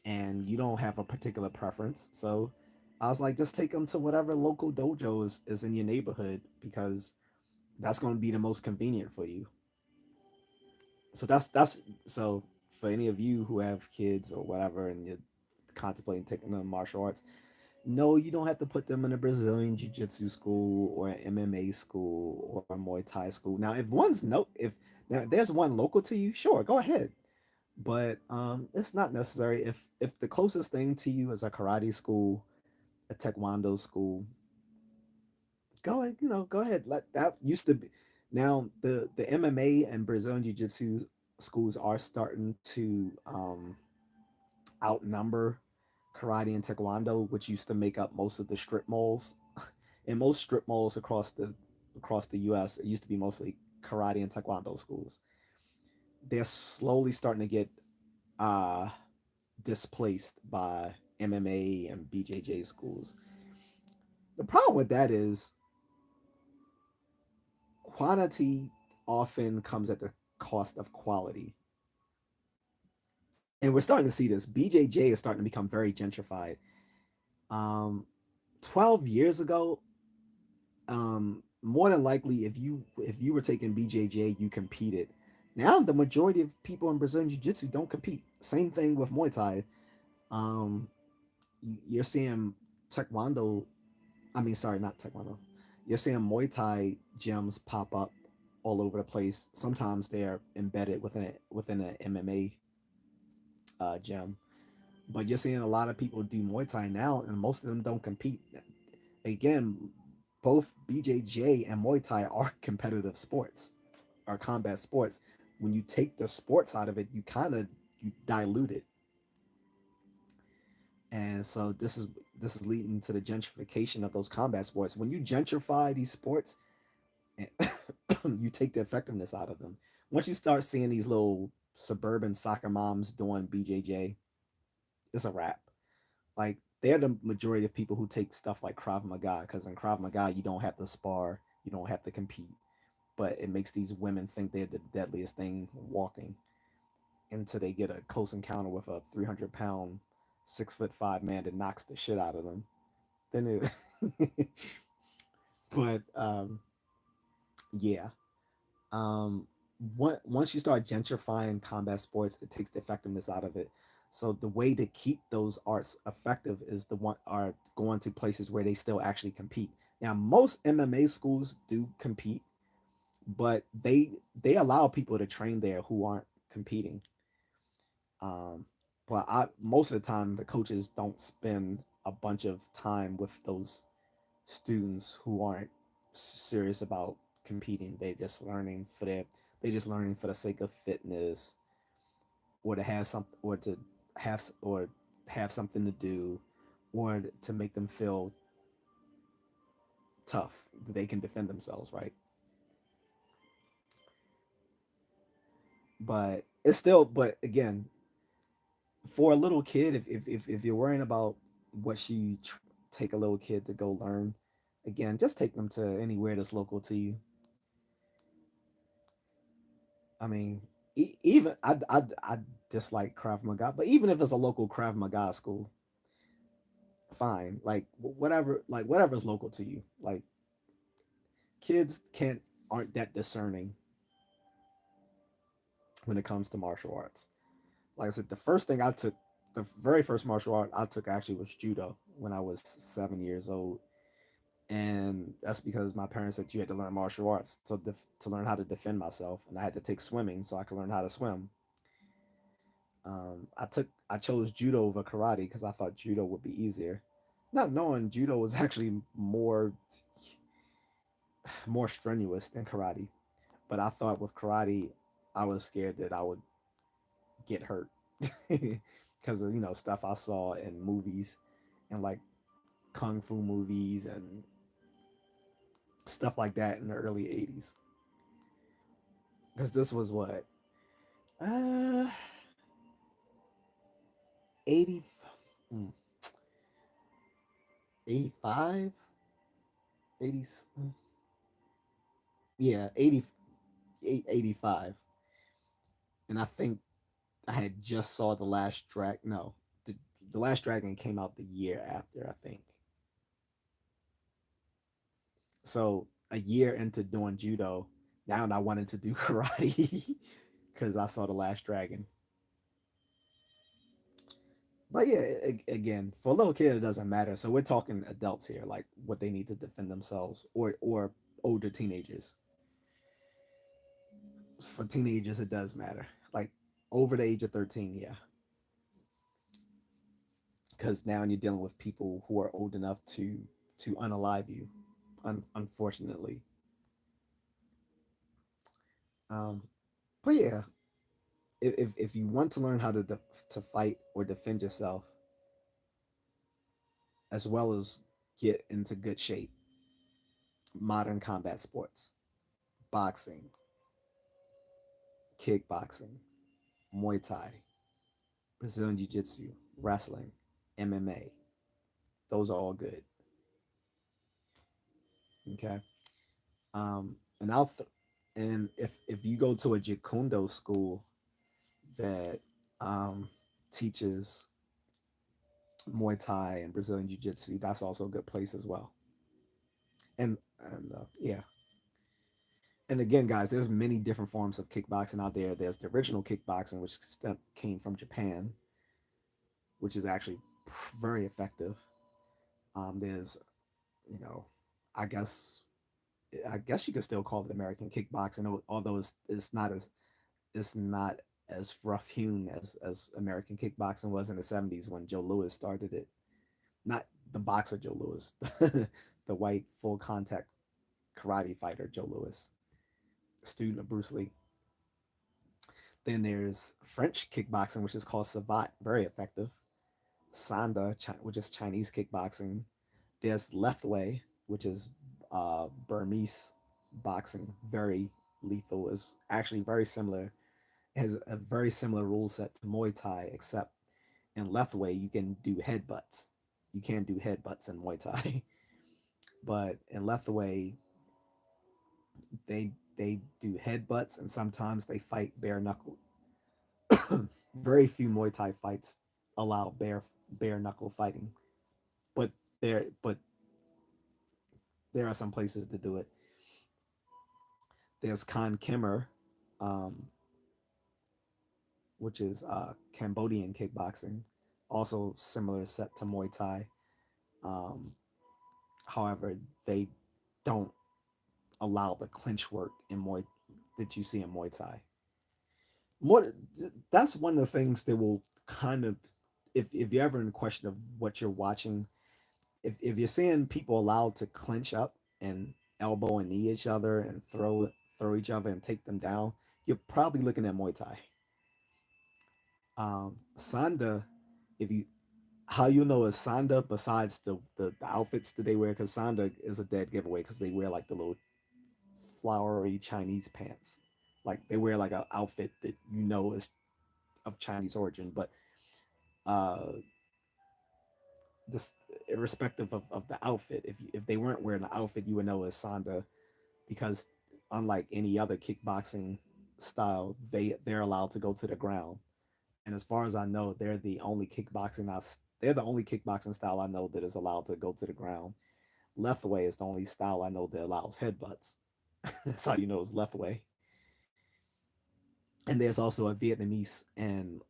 and you don't have a particular preference. So I was like, just take them to whatever local dojo is in your neighborhood because that's going to be the most convenient for you. So that's so for any of you who have kids or whatever and you're contemplating taking them martial arts, no, you don't have to put them in a Brazilian jiu-jitsu school or an MMA school or a Muay Thai school. Now, if now if there's one local to you, sure, go ahead. But it's not necessary. If the closest thing to you is a karate school, a taekwondo school, go ahead. Go ahead. Let that used to be. Now the MMA and Brazilian jiu-jitsu schools are starting to outnumber karate and taekwondo, which used to make up most of the strip malls. In most strip malls across the U.S., it used to be mostly karate and taekwondo schools. They're slowly starting to get uh, displaced by MMA and BJJ schools. The problem with that is quantity often comes at the cost of quality. And we're starting to see this. BJJ is starting to become very gentrified. Um, 12 years ago, more than likely, if you were taking BJJ, you competed. Now the majority of people in Brazilian Jiu Jitsu don't compete. Same thing with Muay Thai. Um, you're seeing Taekwondo. I mean, sorry, not Taekwondo. You're seeing Muay Thai gyms pop up all over the place. Sometimes they're embedded within an MMA gym, but you're seeing a lot of people do Muay Thai now, and most of them don't compete. Again, both BJJ and Muay Thai are competitive sports, are combat sports. When you take the sports out of it, you dilute it, and so this is leading to the gentrification of those combat sports. When you gentrify these sports, you take the effectiveness out of them. Once you start seeing these little suburban soccer moms doing BJJ, it's a wrap. Like they're the majority of people who take stuff like Krav Maga because in Krav Maga you don't have to spar, you don't have to compete, but it makes these women think they're the deadliest thing walking until they get a close encounter with a 300-pound, 6'5" man that knocks the shit out of them. Then it, but yeah, um, once you start gentrifying combat sports, it takes the effectiveness out of it. So the way to keep those arts effective is the one are going to places where they still actually compete. Now, most MMA schools do compete, but they allow people to train there who aren't competing. Um, but most of the time, the coaches don't spend a bunch of time with those students who aren't serious about competing. They just learning for the sake of fitness, or to have something, or have something to do, or to make them feel tough that they can defend themselves, right? But it's still, but again, for a little kid, if you're worrying about what take a little kid to go learn, again, just take them to anywhere that's local to you. I mean, even I dislike Krav Maga, but even if it's a local Krav Maga school, fine. Like whatever's local to you. Like kids can't aren't that discerning when it comes to martial arts. Like I said, the very first martial art I took actually was judo when I was 7 years old, and that's because my parents said you had to learn martial arts to learn how to defend myself, and I had to take swimming so I could learn how to swim. I chose judo over karate because I thought judo would be easier, not knowing judo was actually more strenuous than karate. But I thought with karate, I was scared that I would get hurt because of stuff I saw in movies and like kung fu movies and stuff like that in the early '80s. Because this was what uh 80 mm, 85 80 yeah 85, and I think I had just saw the last drag no the, the last dragon came out the year after, I think. So a year into doing judo, now I wanted to do karate because I saw the last dragon. But yeah, again, for a little kid, it doesn't matter. So we're talking adults here, like what they need to defend themselves, or older teenagers. For teenagers, it does matter. Like over the age of 13, yeah, because now you're dealing with people who are old enough to unalive you, unfortunately. Um, but yeah, if you want to learn how to fight or defend yourself, as well as get into good shape, modern combat sports, boxing, kickboxing, Muay Thai, Brazilian Jiu Jitsu, wrestling, MMA. Those are all good. Okay. And and if you go to a Jikundo school that um, teaches Muay Thai and Brazilian Jiu Jitsu, that's also a good place as well. And yeah, and again, guys, there's many different forms of kickboxing out there. There's the original kickboxing, which came from Japan, which is actually very effective. There's, you know, I guess I guess you could still call it American kickboxing, although it's not as rough hewn as American kickboxing was in the '70s when Joe Louis started it. Not the boxer Joe Louis, the white full contact karate fighter Joe Louis, student of Bruce Lee. Then there's French kickboxing, which is called Savate, very effective. Sanda, which is Chinese kickboxing. There's Lethwei, which is Burmese boxing, very lethal. Is actually very similar. It has a very similar rule set to Muay Thai, except in Lethwei you can do headbutts. You can't do headbutts in Muay Thai, but in Lethwei they do headbutts and sometimes they fight bare knuckle. Very few Muay Thai fights allow bare knuckle fighting, but but there are some places to do it. There's Khan Kimmer, um, which is Cambodian kickboxing, also similar set to Muay Thai. Um, However, they don't allow the clinch work in Muay that you see in Muay Thai. More, that's one of the things that will kind of, if you're ever in question of what you're watching, if you're seeing people allowed to clinch up and elbow and knee each other and throw each other and take them down, you're probably looking at Muay Thai. Sanda, if you how you know is Sanda besides the outfits that they wear, because Sanda is a dead giveaway because they wear like the little flowery Chinese pants, like they wear like an outfit that you know is of Chinese origin, but uh, this irrespective of the outfit, if they weren't wearing the outfit, you would know it's Sanda because unlike any other kickboxing style, they're allowed to go to the ground. And as far as I know, they're the only kickboxing style I know that is allowed to go to the ground. Left way is the only style I know that allows headbutts. That's how you know it's left way. And there's also a Vietnamese and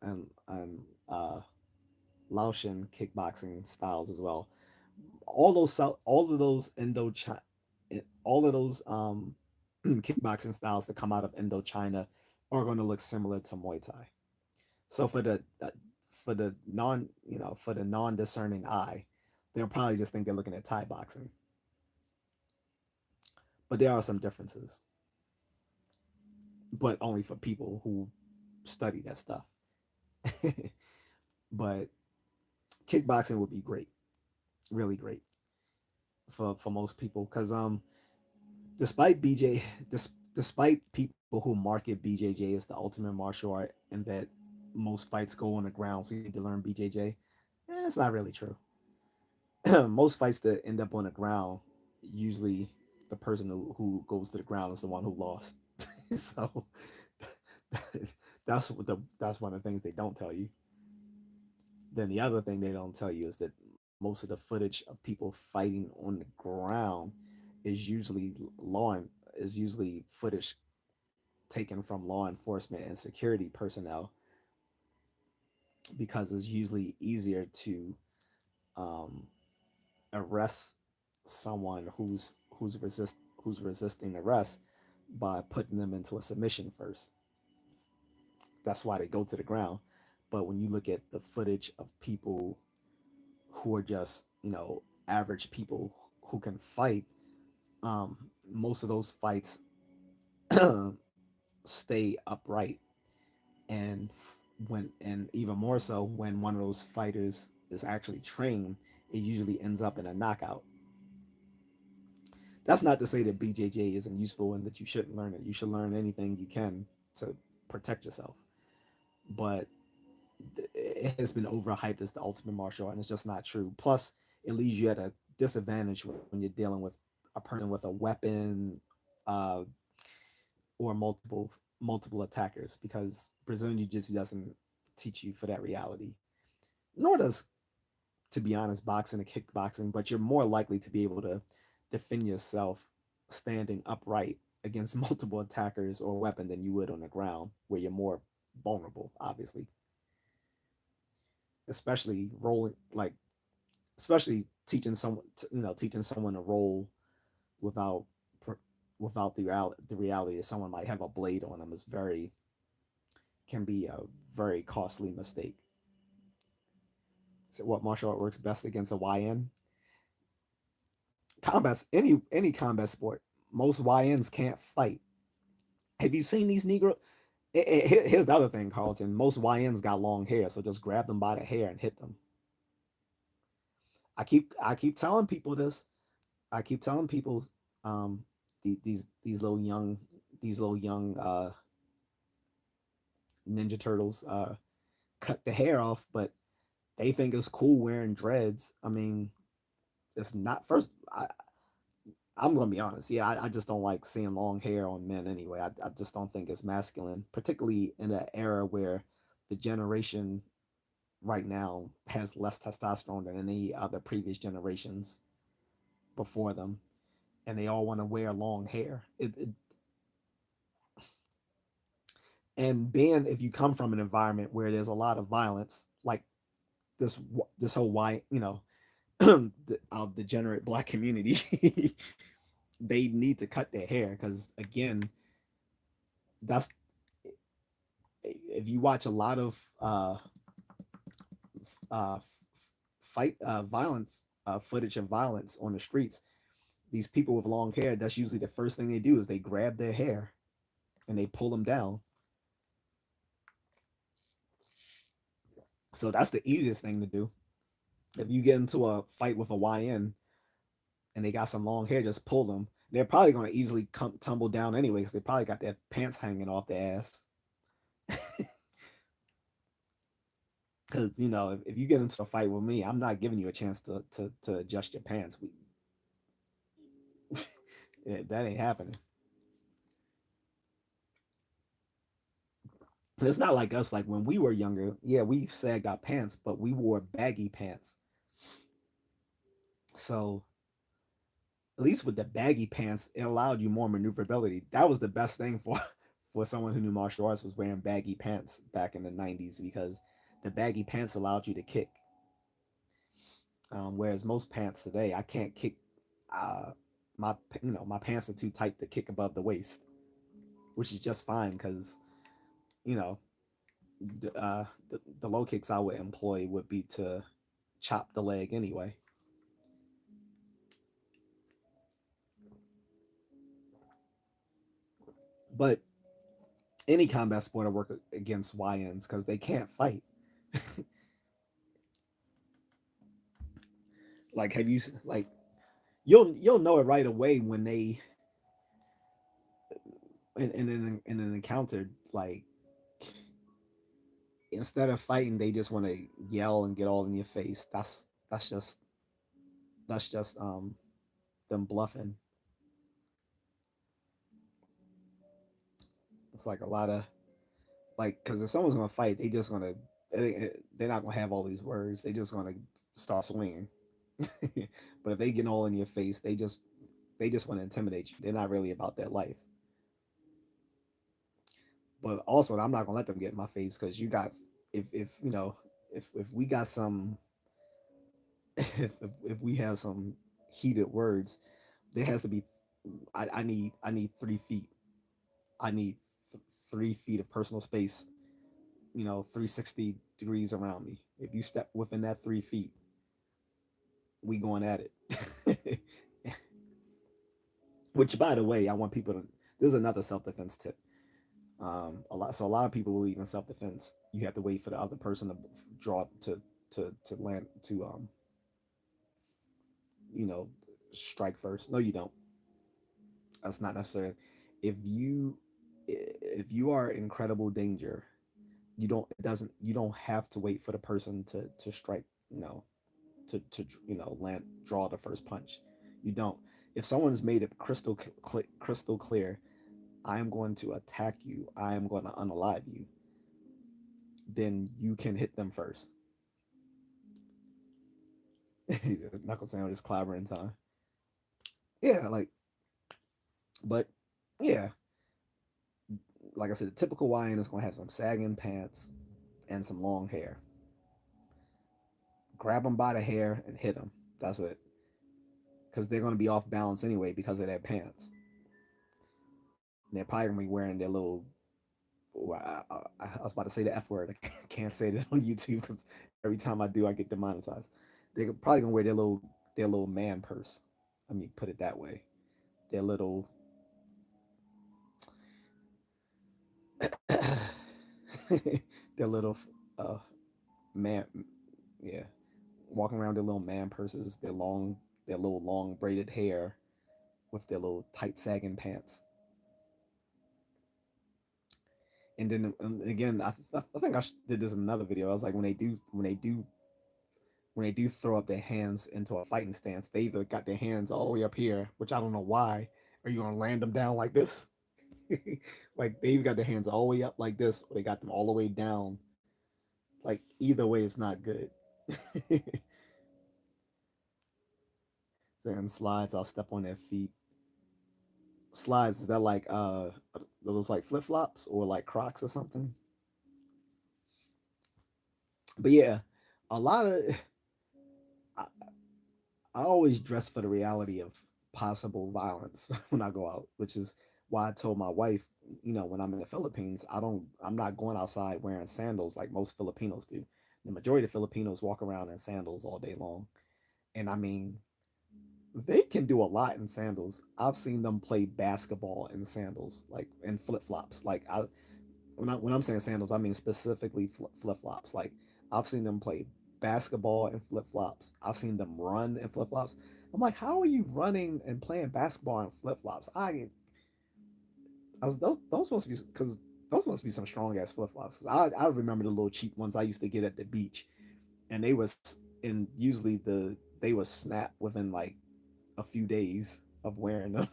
Laotian kickboxing styles as well. All of those all of those kickboxing styles that come out of Indochina are going to look similar to Muay Thai. So for the non discerning eye, they'll probably just think they're looking at Thai boxing. But there are some differences, but only for people who study that stuff. But kickboxing would be great, really great for most people because despite BJ, despite people who market BJJ as the ultimate martial art and that most fights go on the ground, so you need to learn BJJ, it's not really true. Most fights that end up on the ground, usually the person who goes to the ground is the one who lost. So that's one of the things they don't tell you. Then the other thing they don't tell you is that most of the footage of people fighting on the ground is usually law is usually footage taken from law enforcement and security personnel because it's usually easier to um, arrest someone who's resisting arrest by putting them into a submission first. That's why they go to the ground. But when you look at the footage of people who are just average people who can fight, most of those fights stay upright, and and even more so when one of those fighters is actually trained, it usually ends up in a knockout. That's not to say that BJJ isn't useful and that you shouldn't learn it. You should learn anything you can to protect yourself. But it has been overhyped as the ultimate martial art, and it's just not true. Plus, it leaves you at a disadvantage when you're dealing with a person with a weapon uh, or multiple attackers because Brazilian Jiu-Jitsu doesn't teach you for that reality. Nor does, to be honest, boxing and kickboxing, but you're more likely to be able to defend yourself standing upright against multiple attackers or weapon than you would on the ground, where you're more vulnerable, obviously. Especially rolling, like especially teaching someone to roll without without the reality that someone might have a blade on them is very can be a very costly mistake. So what martial art works best against a YN? Combat's any combat sport. Most YNs can't fight. Have you seen these Negro? Here's the other thing, Carlton. Most YNs got long hair, so just grab them by the hair and hit them. I keep telling people this. I keep telling people um, these little young Ninja Turtles cut the hair off, but they think it's cool wearing dreads. I mean, it's not. First, I'm gonna be honest. Yeah, I just don't like seeing long hair on men anyway. I just don't think it's masculine, particularly in an era where the generation right now has less testosterone than any other previous generations before them, and they all want to wear long hair. And being if you come from an environment where there's a lot of violence, like this whole white, degenerate black community, they need to cut their hair because again, that's if you watch a lot of uh, fight violence footage of violence on the streets, these people with long hair, that's usually the first thing they do is they grab their hair and they pull them down. So that's the easiest thing to do. If you get into a fight with a YN and they got some long hair, just pull them. They're probably going to easily tumble down anyway because they probably got their pants hanging off their ass. Because if you get into a fight with me, I'm not giving you a chance to adjust your pants. That ain't happening. And it's not like us. Like when we were younger, yeah, we sagged our pants, but we wore baggy pants. So at least with the baggy pants, it allowed you more maneuverability. That was the best thing for for someone who knew martial arts was wearing baggy pants back in the '90s because the baggy pants allowed you to kick. Whereas most pants today, I can't kick. Uh, my pants are too tight to kick above the waist, which is just fine because you know the low kicks I would employ would be to chop the leg anyway. But any combat sport I work against YNs because they can't fight. Like, have you like you'll know it right away when they in an encounter like instead of fighting they just want to yell and get all in your face. That's just them bluffing. It's like a lot of like because if someone's gonna fight, they're not gonna have all these words. They just gonna start swinging. But if they get all in your face, they just want to intimidate you. They're not really about that life. But also, I'm not gonna let them get in my face because you got if if we got some if we have some heated words, there has to be. I need 3 feet. I need 3 feet of personal space. 360 degrees around me. If you step within that 3 feet, we going at it. Which, by the way, I want people to. There's another self defense tip. A lot of people believe in self defense. You have to wait for the other person to draw to land to you know strike first. No, you don't. That's not necessary. If you if you are in incredible danger, you don't have to wait for the person to strike. Land draw the first punch. You don't. If someone's made it crystal clear, I am going to attack you. I am going to unalive you. Then you can hit them first. He's a knuckle sandwich is clobbering time. Yeah, but yeah, like I said, the typical YN is going to have some sagging pants and some long hair. Grab them by the hair and hit them. That's it. Because they're going to be off balance anyway because of their pants. And they're probably going to be wearing their little. I was about to say the F word. I can't say that on YouTube because every time I do, I get demonetized. They're probably going to wear their little man purse. Let me put it that way. Their little. their little uh, man. Yeah, walking around their little man purses, their little long braided hair, with their little tight sagging pants. And then again, I think I did this in another video. I was like, when they do throw up their hands into a fighting stance, they either got their hands all the way up here, which I don't know why. Are you gonna land them down like this? Like they've got their hands all the way up like this, or they got them all the way down. Like either way, it's not good. Saying slides, I'll step on their feet. Slides, is that like those like flip flops or like Crocs or something. But yeah, a lot of I, I always dress for the reality of possible violence when I go out, which is why I told my wife, when I'm in the Philippines, I'm not going outside wearing sandals like most Filipinos do. The majority of Filipinos walk around in sandals all day long. And I mean, they can do a lot in sandals. I've seen them play basketball in sandals, like in flip flops. When I'm saying sandals, I mean specifically flip flops. Like I've seen them play basketball in flip flops. I've seen them run in flip flops. I'm like, how are you running and playing basketball in flip flops? Those must be because those must be some strong ass flip flops. I remember the little cheap ones I used to get at the beach, and usually they was snap within like a few days of wearing them.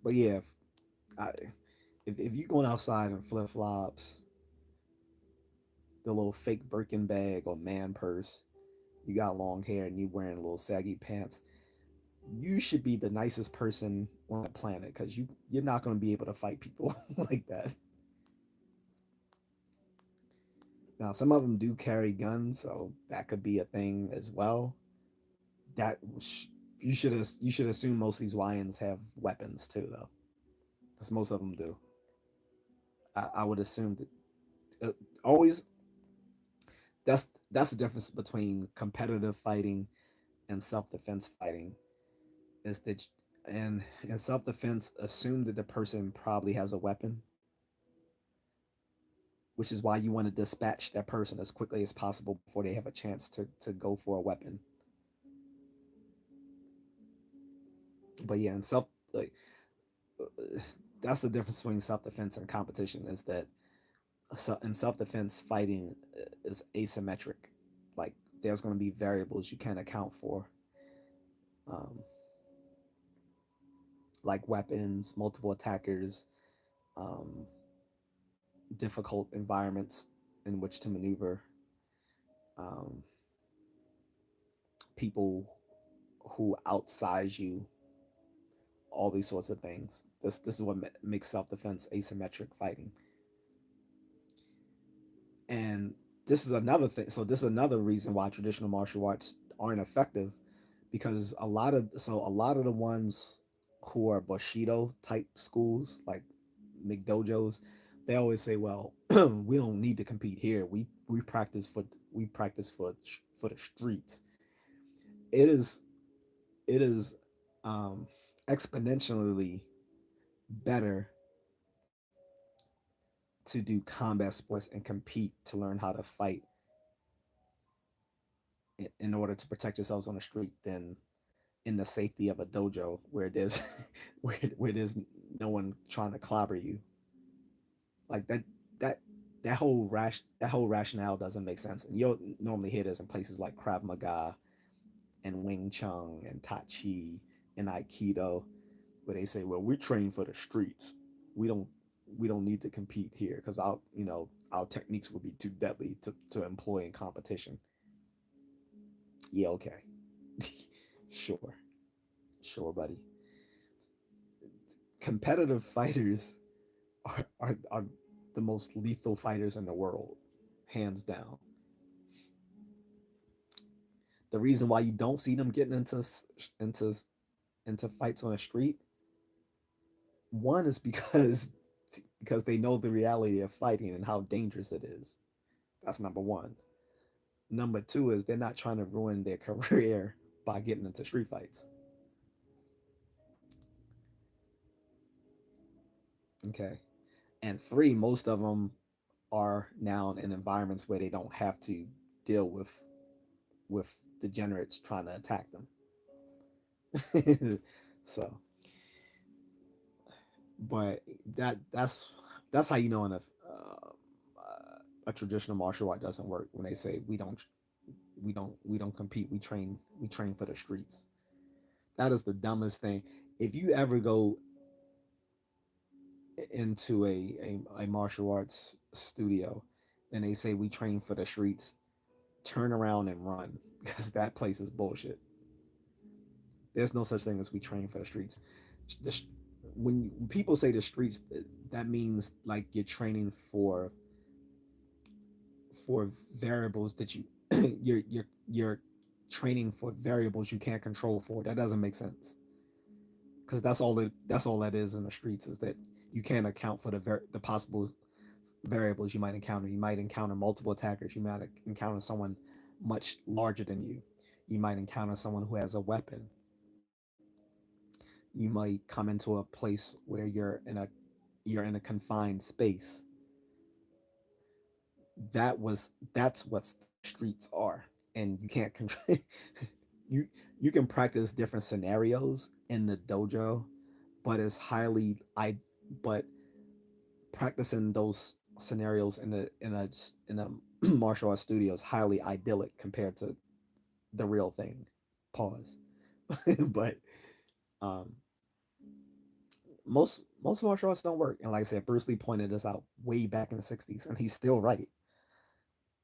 But yeah, I, if you going outside in flip flops, the little fake Birkin bag or man purse, you got long hair and you wearing little saggy pants, you should be the nicest person on the planet because you're not going to be able to fight people like that. Now, some of them do carry guns, so that could be a thing as well. That you should assume most of these YNs have weapons too, though, because most of them do. I would assume that always that's the difference between competitive fighting and self defense fighting is that and in self defense assume that the person probably has a weapon, which is why you want to dispatch that person as quickly as possible before they have a chance to go for a weapon. But yeah, in self like that's the difference between self defense and competition is that in self defense fighting is asymmetric. Like there's going to be variables you can't account for, um, like weapons, multiple attackers, um, difficult environments in which to maneuver, um, people who outsize you, all these sorts of things. This is what makes self defense asymmetric fighting, and this is another thing. So this is another reason why traditional martial arts aren't effective because a lot of the ones who are Bushido type schools like McDojos, they always say, "Well, we don't need to compete here. We practice for the streets." It is it is um, exponentially better to do combat sports and compete to learn how to fight in order to protect yourselves on the street than in the safety of a dojo where there's where there's no one trying to clobber you. Like that that whole rationale doesn't make sense. And you'll normally hear this in places like Krav Maga and Wing Chun and Tai Chi and Aikido, where they say, "Well, we train for the streets. We don't we don't need to compete here because our techniques would be too deadly to employ in competition." Yeah, okay, sure, sure, buddy. Competitive fighters are the most lethal fighters in the world, hands down. The reason why you don't see them getting into into fights on the street, one is because they know the reality of fighting and how dangerous it is. That's number one. Number two is they're not trying to ruin their career by getting into street fights. Okay. And three, most of them are now in environments where they don't have to deal with degenerates trying to attack them. So, but that's how you know a traditional martial art doesn't work when they say we don't compete, we train for the streets. That is the dumbest thing. If you ever go into a martial arts studio and they say we train for the streets, turn around and run because that place is bullshit. There's no such thing as we train for the streets. The, when people say the streets, that means like you're training for variables that you you're training for variables you can't control for. That doesn't make sense because that's all that is in the streets is that you can't account for the possible variables you might encounter. You might encounter multiple attackers. You might encounter someone much larger than you. You might encounter someone who has a weapon. You might come into a place where you're in a confined space. That's what the streets are, and you can't control. you you can practice different scenarios in the dojo, but it's highly I but practicing those scenarios in a martial arts studio is highly idyllic compared to the real thing. Pause. But um, most martial arts don't work, and like I said, Bruce Lee pointed this out way back in the '60s, and he's still right.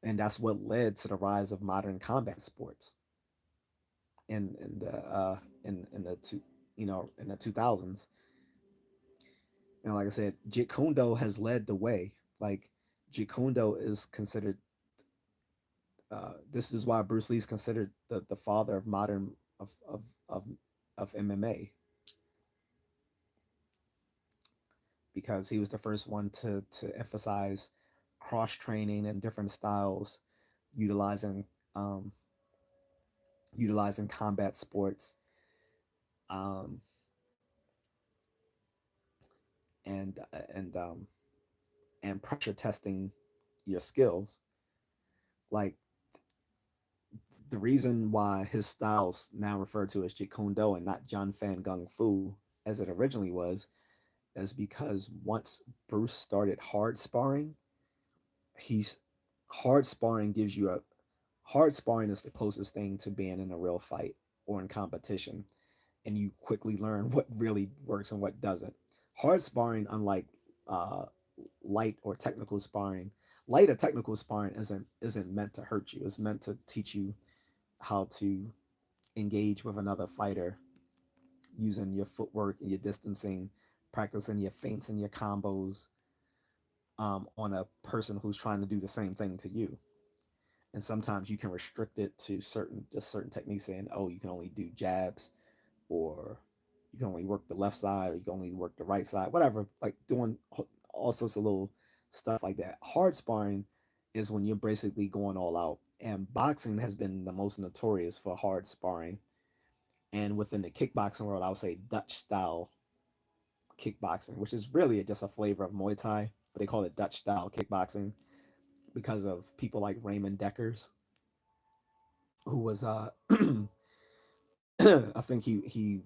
And that's what led to the rise of modern combat sports in the two in the 2000s. And like I said, Jeet Kune Do has led the way. Like Jeet Kune Do is considered. This is why Bruce Lee is considered the father of modern of of MMA because he was the first one to emphasize cross training and different styles, utilizing um, utilizing combat sports, um, and and um, and pressure testing your skills. Like the reason why his styles now referred to as Jeet Kune Do and not John Fan Gung Fu as it originally was is because once Bruce started hard sparring, he's hard sparring gives you a hard sparring is the closest thing to being in a real fight or in competition, and you quickly learn what really works and what doesn't. Hard sparring, unlike uh, light or technical sparring, light or technical sparring isn't meant to hurt you. It's meant to teach you how to engage with another fighter using your footwork and your distancing, practicing your feints and your combos on a person who's trying to do the same thing to you. And sometimes you can restrict it to certain techniques, saying, "Oh, you can only do jabs, or you can only work the left side, or you can only work the right side, whatever." Like doing all sorts of little stuff like that. Hard sparring is when you're basically going all out, and boxing has been the most notorious for hard sparring. And within the kickboxing world, I would say Dutch style kickboxing, which is really just a flavor of Muay Thai, but they call it Dutch style kickboxing because of people like Raymond Deckers, who was I think he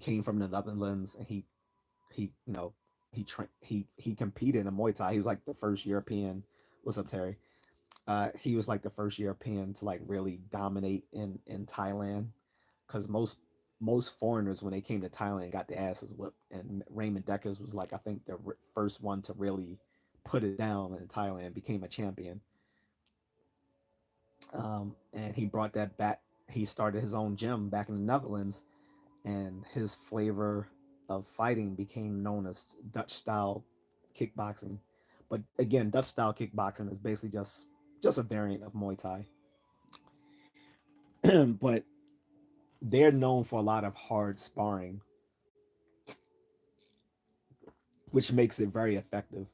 came from the Netherlands, and he he competed in Muay Thai. He was like the first European. What's up, Terry? He was like the first European to like really dominate in Thailand, because most foreigners when they came to Thailand got their asses whipped, and Raymond Deckers was like I think the first one to really put it down in Thailand, became a champion, and he brought that back. He started his own gym back in the Netherlands, and his flavor of fighting became known as Dutch style kickboxing. But again, Dutch style kickboxing is basically just a variant of Muay Thai. But they're known for a lot of hard sparring, which makes it very effective.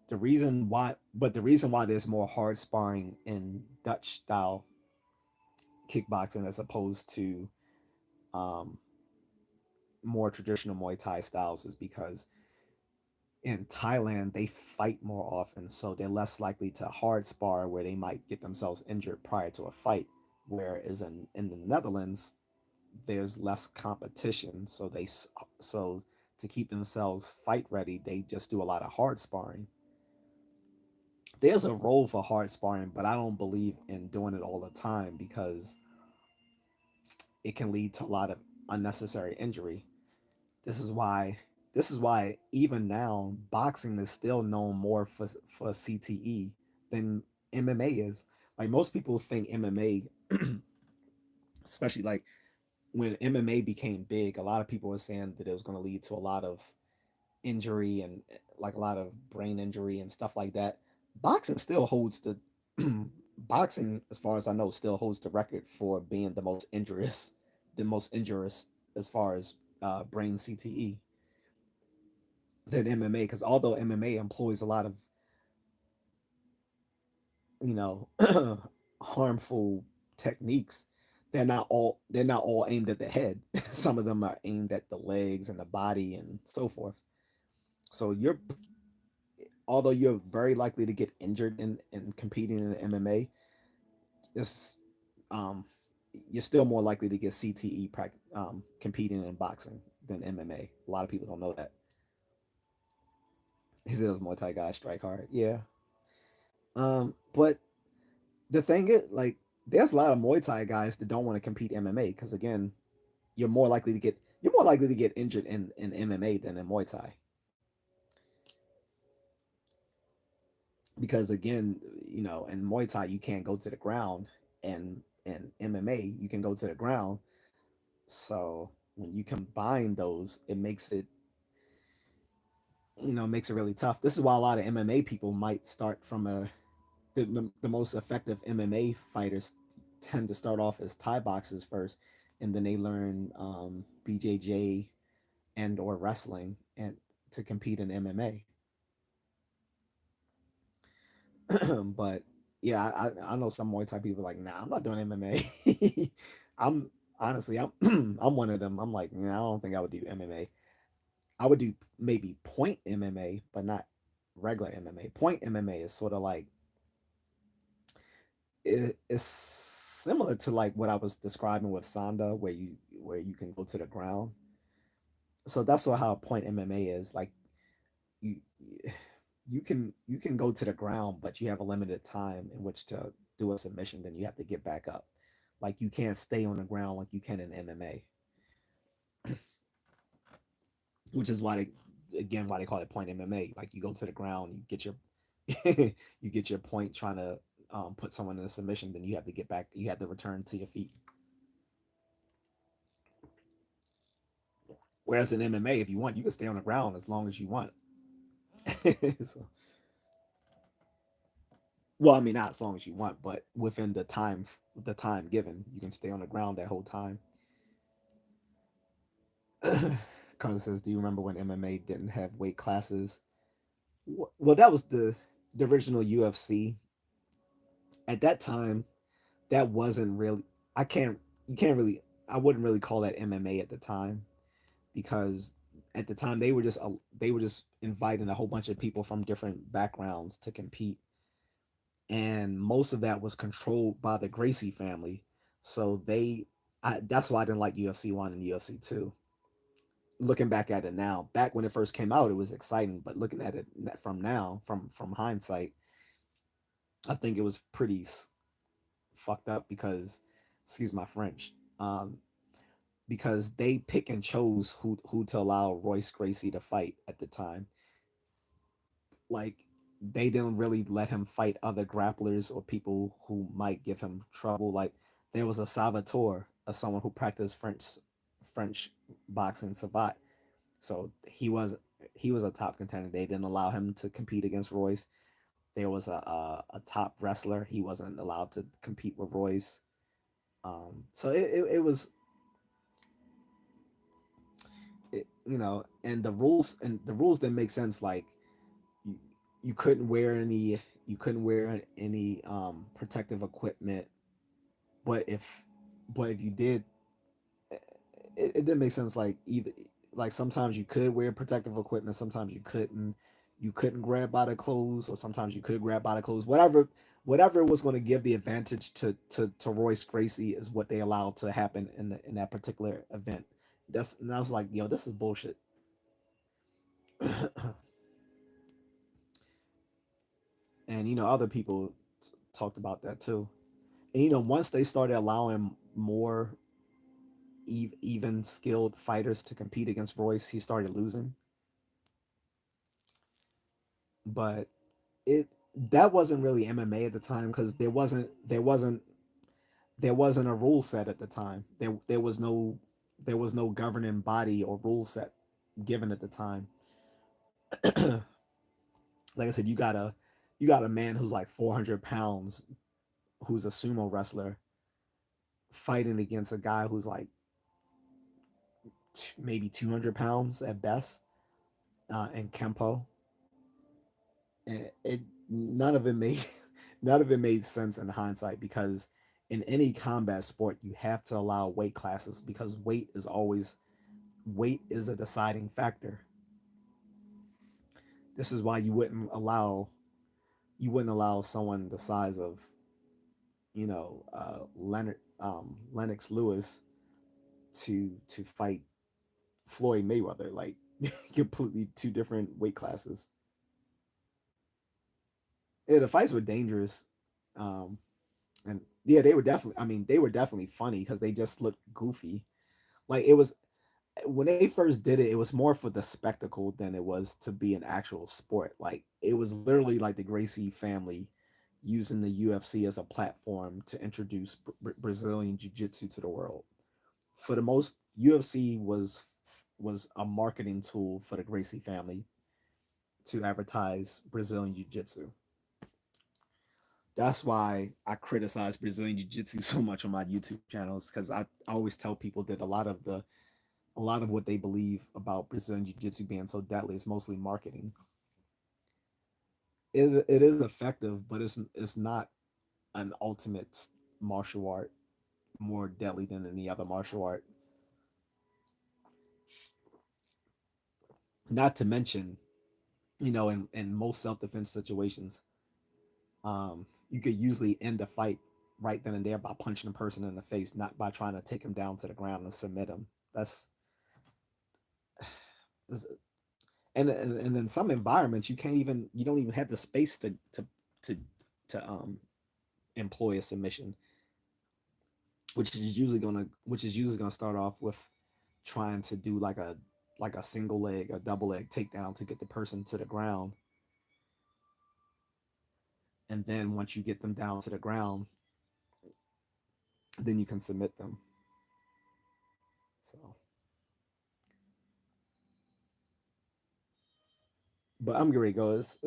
The reason why there's more hard sparring in Dutch style kickboxing as opposed to um, more traditional Muay Thai styles is because in Thailand they fight more often, so they're less likely to hard spar where they might get themselves injured prior to a fight. Whereas in the Netherlands, there's less competition, so to keep themselves fight ready, they just do a lot of hard sparring. There's a role for hard sparring, but I don't believe in doing it all the time because it can lead to a lot of unnecessary injury. This is why this is why even now boxing is still known more for CTE than MMA is. Like most people think MMA, especially when MMA became big, a lot of people were saying that it was going to lead to a lot of injury and like a lot of brain injury and stuff like that. Boxing still holds the boxing, as far as I know, still holds the record for being the most injurious as far as brain CTE than MMA. Because although MMA employs a lot of you know harmful techniques, they're not all aimed at the head. Some of them are aimed at the legs and the body and so forth. So you're although you're very likely to get injured in competing in MMA, it's um, you're still more likely to get CTE competing in boxing than MMA. A lot of people don't know that. He said those Muay Thai guys strike hard. Yeah. But the thing is, like, there's a lot of Muay Thai guys that don't want to compete MMA because again, you're more likely to get injured in MMA than in Muay Thai because again, in Muay Thai you can't go to the ground, and in MMA you can go to the ground. So when you combine those, it makes it really tough. This is why a lot of MMA people might start from the most effective MMA fighters tend to start off as Thai boxers first, and then they learn BJJ and or wrestling and to compete in MMA. But yeah, I know some Muay Thai people like, nah, I'm not doing MMA. I'm honestly, I'm I'm one of them. I'm like, nah, I don't think I would do MMA. I would do maybe point MMA, but not regular MMA. Point MMA is sort of like it's similar to like what I was describing with Sanda, where you can go to the ground. So that's sort of how point MMA is. Like you you can go to the ground, but you have a limited time in which to do a submission. Then you have to get back up. Like you can't stay on the ground like you can in MMA, which is why they call it point MMA. Like you go to the ground, you get your you get your point trying to put someone in a submission, then you have to get back. You have to return to your feet. Whereas in MMA, if you want, you can stay on the ground as long as you want. So, well, I mean, not as long as you want, but within the time given, you can stay on the ground that whole time. Carlos says, "Do you remember when MMA didn't have weight classes?" Well, that was the original UFC. At that time, that wasn't really. I can't. You can't really. I wouldn't really call that MMA at the time because at the time they were just inviting a whole bunch of people from different backgrounds to compete, and most of that was controlled by the Gracie family. So that's why I didn't like UFC one and UFC two. Looking back at it now, back when it first came out, it was exciting, but looking at it from now, from hindsight, I think it was pretty fucked up because, excuse my French, because they pick and chose who to allow Royce Gracie to fight at the time. Like they didn't really let him fight other grapplers or people who might give him trouble. Like there was a Salvatore of someone who practiced French boxing, Savat. So he was a top contender. They didn't allow him to compete against Royce. There was a top wrestler. He wasn't allowed to compete with Royce. So it was and the rules didn't make sense. Like you, you couldn't wear any you couldn't wear any protective equipment, but if you did, it didn't make sense. Like either like sometimes you could wear protective equipment, sometimes you couldn't. You couldn't grab by the clothes, or sometimes you could grab by the clothes. Whatever was going to give the advantage to Royce Gracie is what they allowed to happen in that particular event. And I was like, yo, this is bullshit. And other people talked about that too. And once they started allowing more even skilled fighters to compete against Royce, he started losing. But it that wasn't really MMA at the time because there wasn't a rule set at the time. There was no there was no governing body or rule set given at the time. Like I said, you got a man who's like 400 pounds, who's a sumo wrestler, fighting against a guy who's like maybe 200 pounds at best, in kempo. And it none of it made none of it made sense in hindsight, because in any combat sport you have to allow weight classes, because weight is a deciding factor. This is why you wouldn't allow someone the size of, Lennox Lewis to fight Floyd Mayweather, like completely two different weight classes. Yeah, the fights were dangerous. Um, and yeah, they were definitely. I mean, they were definitely funny because they just looked goofy. Like it was when they first did it, it was more for the spectacle than it was to be an actual sport. Like it was literally like the Gracie family using the UFC as a platform to introduce Brazilian Jiu-Jitsu to the world. For the most, UFC was a marketing tool for the Gracie family to advertise Brazilian Jiu-Jitsu. That's why I criticize Brazilian Jiu-Jitsu so much on my YouTube channels, because I always tell people that a lot of what they believe about Brazilian Jiu-Jitsu being so deadly is mostly marketing. It is effective, but it's not an ultimate martial art more deadly than any other martial art. Not to mention, in most self-defense situations, you could usually end a fight right then and there by punching a person in the face, not by trying to take him down to the ground and submit him. And in some environments you don't even have the space to to employ a submission, which is usually gonna start off with trying to do like a single leg, a double leg takedown to get the person to the ground, and then once you get them down to the ground, then you can submit them. So, but I'm gonna go. It's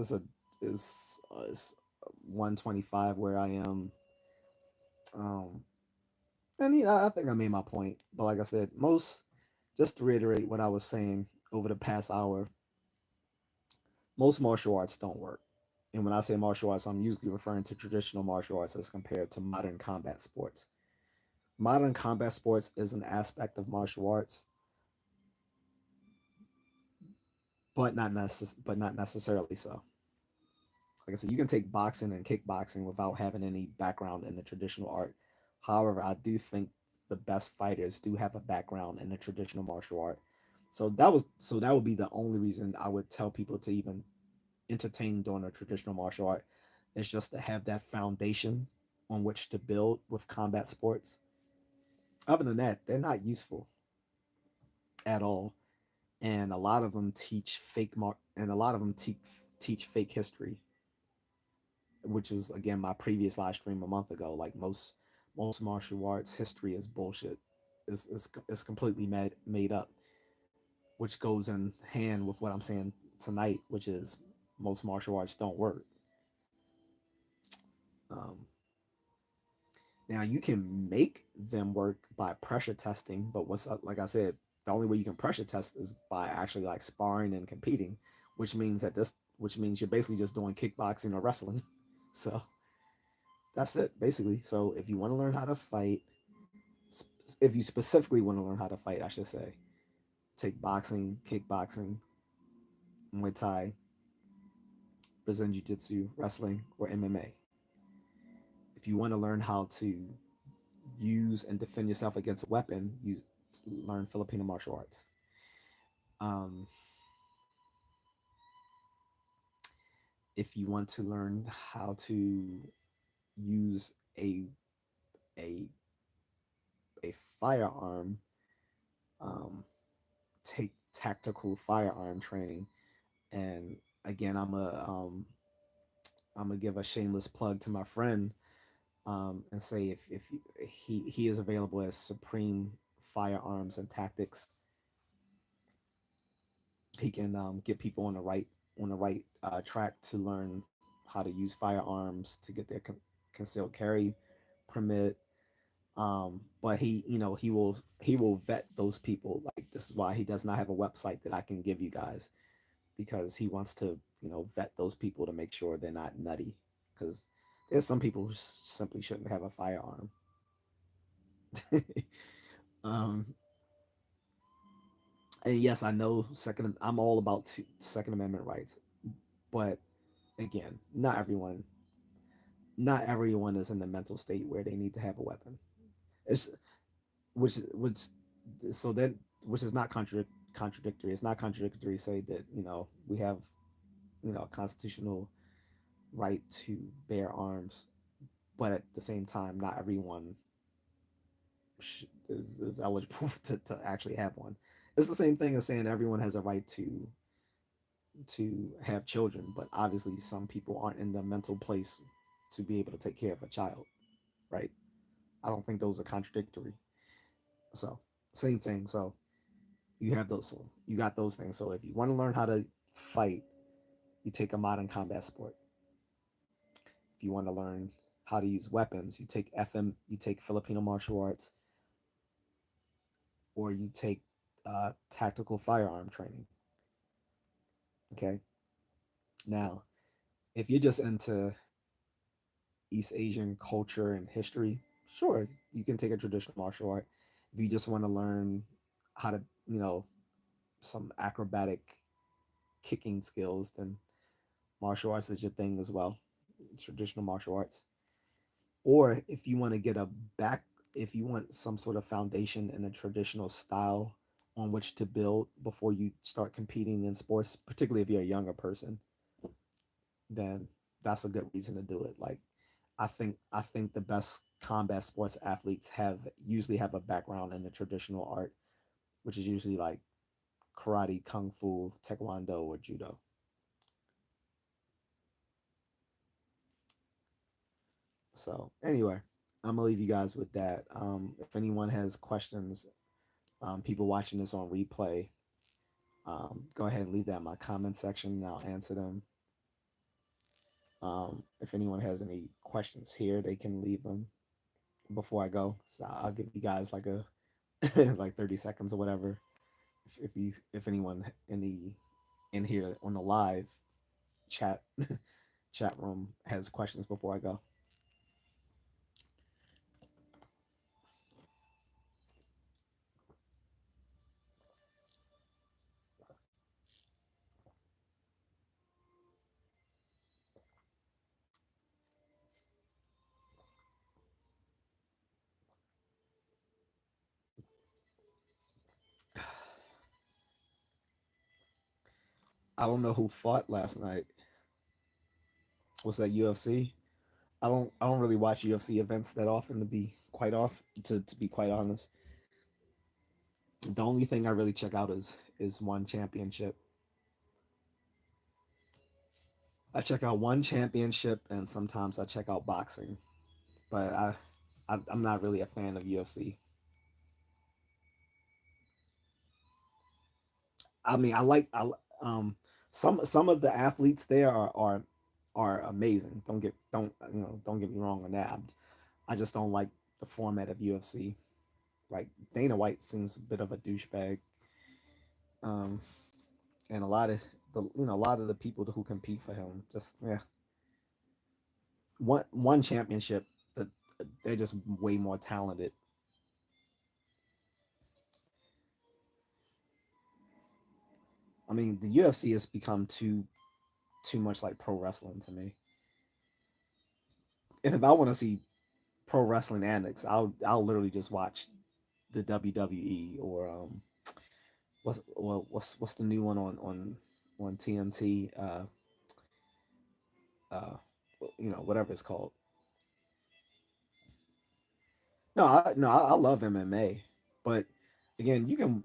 125 where I am. Um, and I think I made my point. But like I said, just to reiterate what I was saying over the past hour, most martial arts don't work. And when I say martial arts, I'm usually referring to traditional martial arts as compared to modern combat sports. Modern combat sports is an aspect of martial arts, but not necessarily so. Like I said, you can take boxing and kickboxing without having any background in the traditional art. However, I do think the best fighters do have a background in the traditional martial art. So that would be the only reason I would tell people to even entertain doing a traditional martial art. It's just to have that foundation on which to build with combat sports. Other than that, they're not useful at all, and a lot of them and a lot of them teach fake history, which was again my previous live stream a month ago. Like most martial arts history is bullshit. It's completely made up, which goes in hand with what I'm saying tonight, which is most martial arts don't work. Um, Now you can make them work by pressure testing, but like I said, the only way you can pressure test is by actually like sparring and competing, which means you're basically just doing kickboxing or wrestling. So that's it basically. So if you want to learn how to fight, if you specifically want to learn how to fight, I should say, take boxing, kickboxing, Muay Thai, Brazilian Jiu Jitsu, wrestling, or MMA. If you want to learn how to use and defend yourself against a weapon, you learn Filipino martial arts. Um, if you want to learn how to use a a firearm, um, take tactical firearm training. And again, I'm gonna give a shameless plug to my friend, and say if he is available as Supreme firearms and tactics. He can get people on the right track to learn how to use firearms to get their concealed carry permit. But he will vet those people. Like, this is why he does not have a website that I can give you guys, because he wants to vet those people to make sure they're not nutty. Because there's some people who simply shouldn't have a firearm. um, and yes, I know second. I'm all about Second Amendment rights, but again, not everyone is in the mental state where they need to have a weapon. It's which so that which is not contradictory. It's not contradictory to say that we have a constitutional right to bear arms, but at the same time, not everyone is eligible to actually have one. It's the same thing as saying everyone has a right to have children, but obviously some people aren't in the mental place to be able to take care of a child, right? I don't think those are contradictory. So same thing. So you have those. So you got those things. So if you want to learn how to fight, you take a modern combat sport. If you want to learn how to use weapons, you take FM. You take Filipino martial arts, or you take tactical firearm training. Okay. Now, if you're just into East Asian culture and history, sure, you can take a traditional martial art. If you just want to learn how to, some acrobatic kicking skills, then martial arts is your thing as well, traditional martial arts. Or if you want to get a back, if you want some sort of foundation in a traditional style on which to build before you start competing in sports, particularly if you're a younger person, then that's a good reason to do it. Like, I think the best combat sports athletes have a background in the traditional art, which is usually like karate, kung fu, taekwondo, or judo. So anyway, I'm gonna leave you guys with that. If anyone has questions, people watching this on replay, go ahead and leave that in my comment section, and I'll answer them. If anyone has any questions here, they can leave them before I go. So I'll give you guys like a like 30 seconds or whatever. If anyone in here on the live chat chat room has questions before I go. I don't know who fought last night. Was that UFC? I don't really watch UFC events that often, to be quite honest. The only thing I really check out is one championship. I check out one championship, and sometimes I check out boxing. But I'm not really a fan of UFC. I mean, um some of the athletes there are amazing. Don't get me wrong on that. I just don't like the format of UFC. Like, Dana White seems a bit of a douchebag, um, and a lot of the people who compete for him, just, yeah, one championship, that they're just way more talented. I mean, the UFC has become too much like pro wrestling to me. And if I want to see pro wrestling antics, I'll literally just watch the WWE, or what's the new one on TNT, uh whatever it's called. No, I love MMA, but again, you can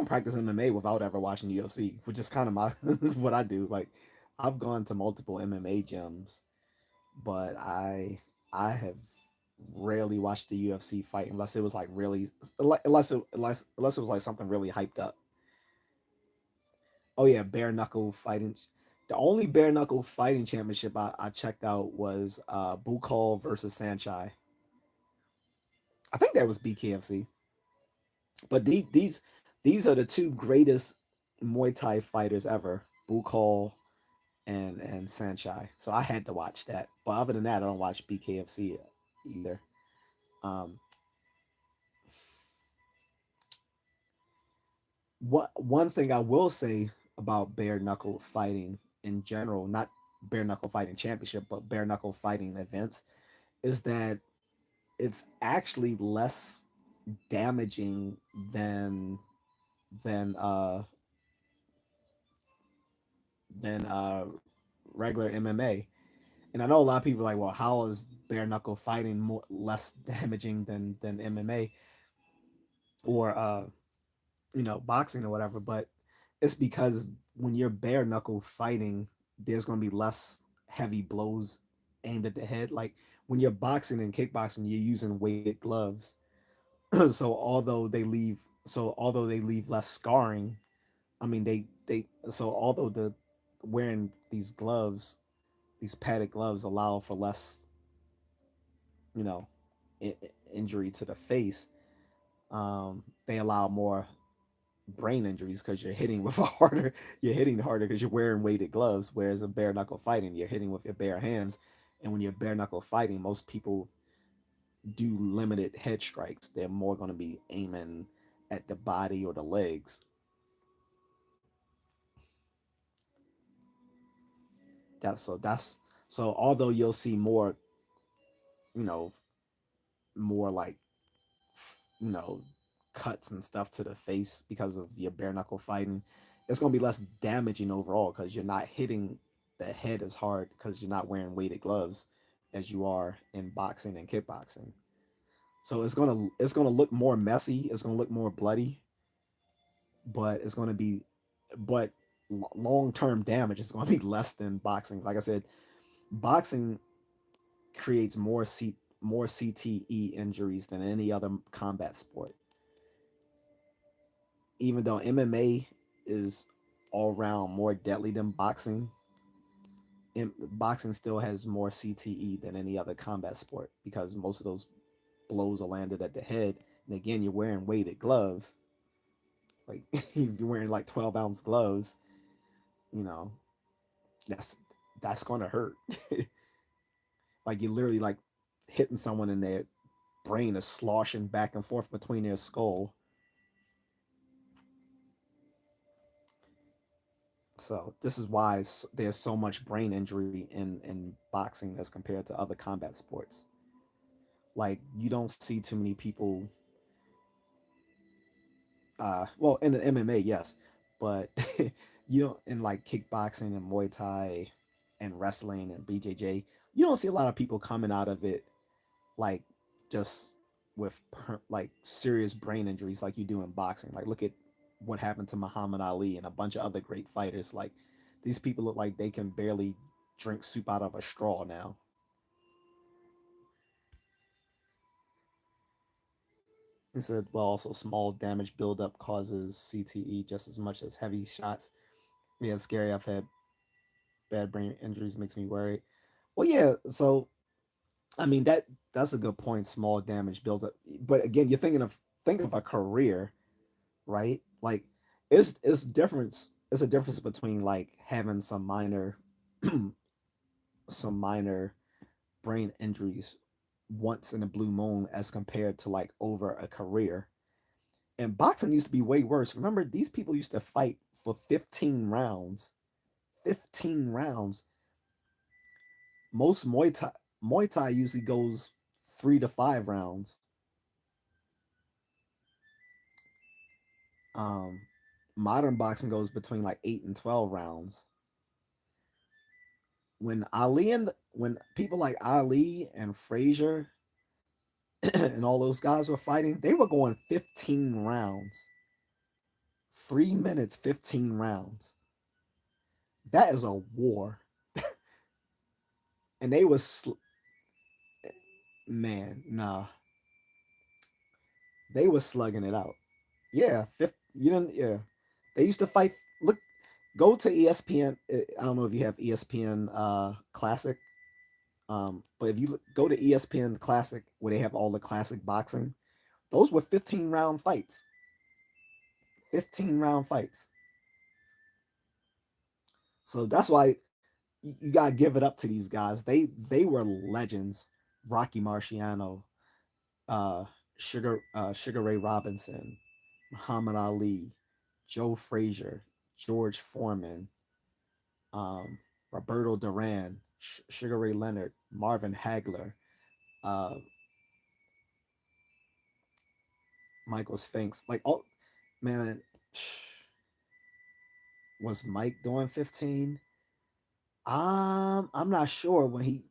practice MMA without ever watching UFC, which is kind of my what I do. Like, I've gone to multiple MMA gyms, but I have rarely watch the UFC fight unless it was like really unless it was like something really hyped up. Oh yeah, bare knuckle fighting. The only bare knuckle fighting championship I checked out was Bukal versus Sanchai. I think that was BKFC. But these are the two greatest Muay Thai fighters ever, Bukal and Sanchai. So I had to watch that. But other than that, I don't watch BKFC either. Um, what one thing I will say about bare knuckle fighting in general, not bare knuckle fighting championship, but bare knuckle fighting events, is that it's actually less damaging than uh than regular MMA. And I know a lot of people are like, well, how is bare knuckle fighting more less damaging than MMA or boxing or whatever? But it's because when you're bare knuckle fighting, there's going to be less heavy blows aimed at the head. Like when you're boxing and kickboxing, you're using weighted gloves. Although they leave less scarring, I mean they so although the wearing these padded gloves allow for less, you know, injury to the face. They allow more brain injuries because you're hitting harder because you're wearing weighted gloves. Whereas a bare knuckle fighting, you're hitting with your bare hands, and when you're bare knuckle fighting, most people do limited head strikes. They're more going to be aiming at the body or the legs. That's although you'll see more, you know, more like you know cuts and stuff to the face because of your bare knuckle fighting, it's going to be less damaging overall because you're not hitting the head as hard because you're not wearing weighted gloves as you are in boxing and kickboxing. So it's gonna look more messy. It's gonna look more bloody, but it's gonna be but long term damage is gonna be less than boxing. Like I said, boxing creates more CTE injuries than any other combat sport. Even though MMA is all around more deadly than boxing, boxing still has more CTE than any other combat sport because most of those blows are landed at the head. And again, you're wearing weighted gloves. Like if you're wearing like 12-ounce gloves, you know, that's that's gonna hurt. Like you're literally like hitting someone in their brain is sloshing back and forth between their skull. So this is why there's so much brain injury in boxing as compared to other combat sports. Like you don't see too many people. Well, in the MMA, yes, but you don't in like kickboxing and Muay Thai and wrestling and BJJ. You don't see a lot of people coming out of it like just with like serious brain injuries like you do in boxing. Like look at what happened to Muhammad Ali and a bunch of other great fighters. Like these people look like they can barely drink soup out of a straw now. He said, well, also small damage buildup causes CTE just as much as heavy shots. Yeah, it's scary. I've had bad brain injuries, makes me worried. Well, yeah. So, I mean that's a good point. Small damage builds up, but again, you're thinking of think of a career, right? Like, it's difference. It's a difference between like having some minor brain injuries once in a blue moon as compared to like over a career. And boxing used to be way worse. Remember, these people used to fight for 15 rounds. 15 rounds. Most Muay Thai usually goes 3 to 5 rounds. Um, Modern boxing goes between like 8 and 12 rounds. When people like Ali and Frazier and all those guys were fighting, they were going 15 rounds. 3 minutes, 15 rounds. That is a war. And they was man, nah, they was slugging it out. Yeah, fifth. You didn't. Yeah, they used to fight. Look, go to ESPN. I don't know if you have ESPN Classic. But if you go to ESPN Classic, where they have all the classic boxing, those were 15-round fights. 15-round fights. So that's why you gotta give it up to these guys. They were legends. Rocky Marciano, uh, Sugar Ray Robinson, Muhammad Ali, Joe Frazier, George Foreman, um, Roberto Duran, Sugar Ray Leonard, Marvin Hagler, uh, Michael Spinks. Like, oh man, was Mike doing 15? I'm not sure when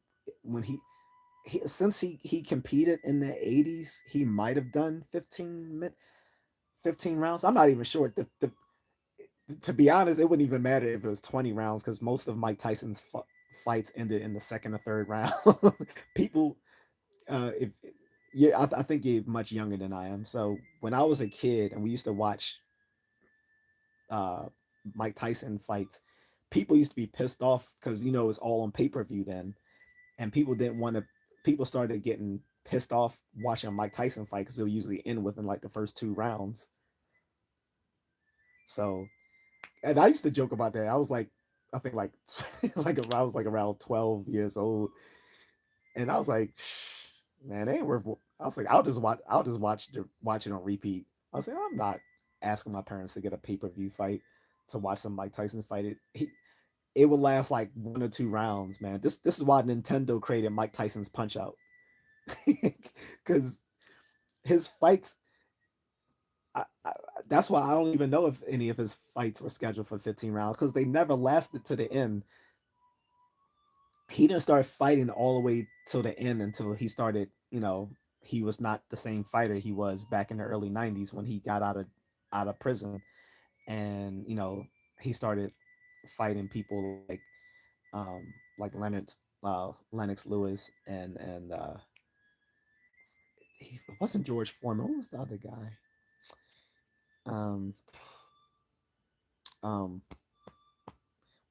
since he competed in the 80s, he might have done 15 rounds. I'm not even sure. To be honest, it wouldn't even matter if it was 20 rounds because most of Mike Tyson's fights ended in the second or third round. People, if yeah, I think you're much younger than I am. So when I was a kid and we used to watch uh, Mike Tyson fights, people used to be pissed off because you know it's all on pay-per-view then, and people didn't want to. People started getting pissed off watching a Mike Tyson fight because they'll usually end within like the first two rounds. So, and I used to joke about that. I was like, I think like I was like around 12 years old, and I was like, man, they ain't worth. I was like, I'll just watch it on repeat. I was like, I'm not asking my parents to get a pay-per-view fight to watch some Mike Tyson fight. It would last like 1 or 2 rounds, man. This is why Nintendo created Mike Tyson's Punch Out because his fights. I, that's why I don't even know if any of his fights were scheduled for 15 rounds because they never lasted to the end. He didn't start fighting all the way till the end until he started. He was not the same fighter he was back in the early 90s when he got out of prison, and he started fighting people like Lennox Lewis and it wasn't George Foreman. What was the other guy? Um, um,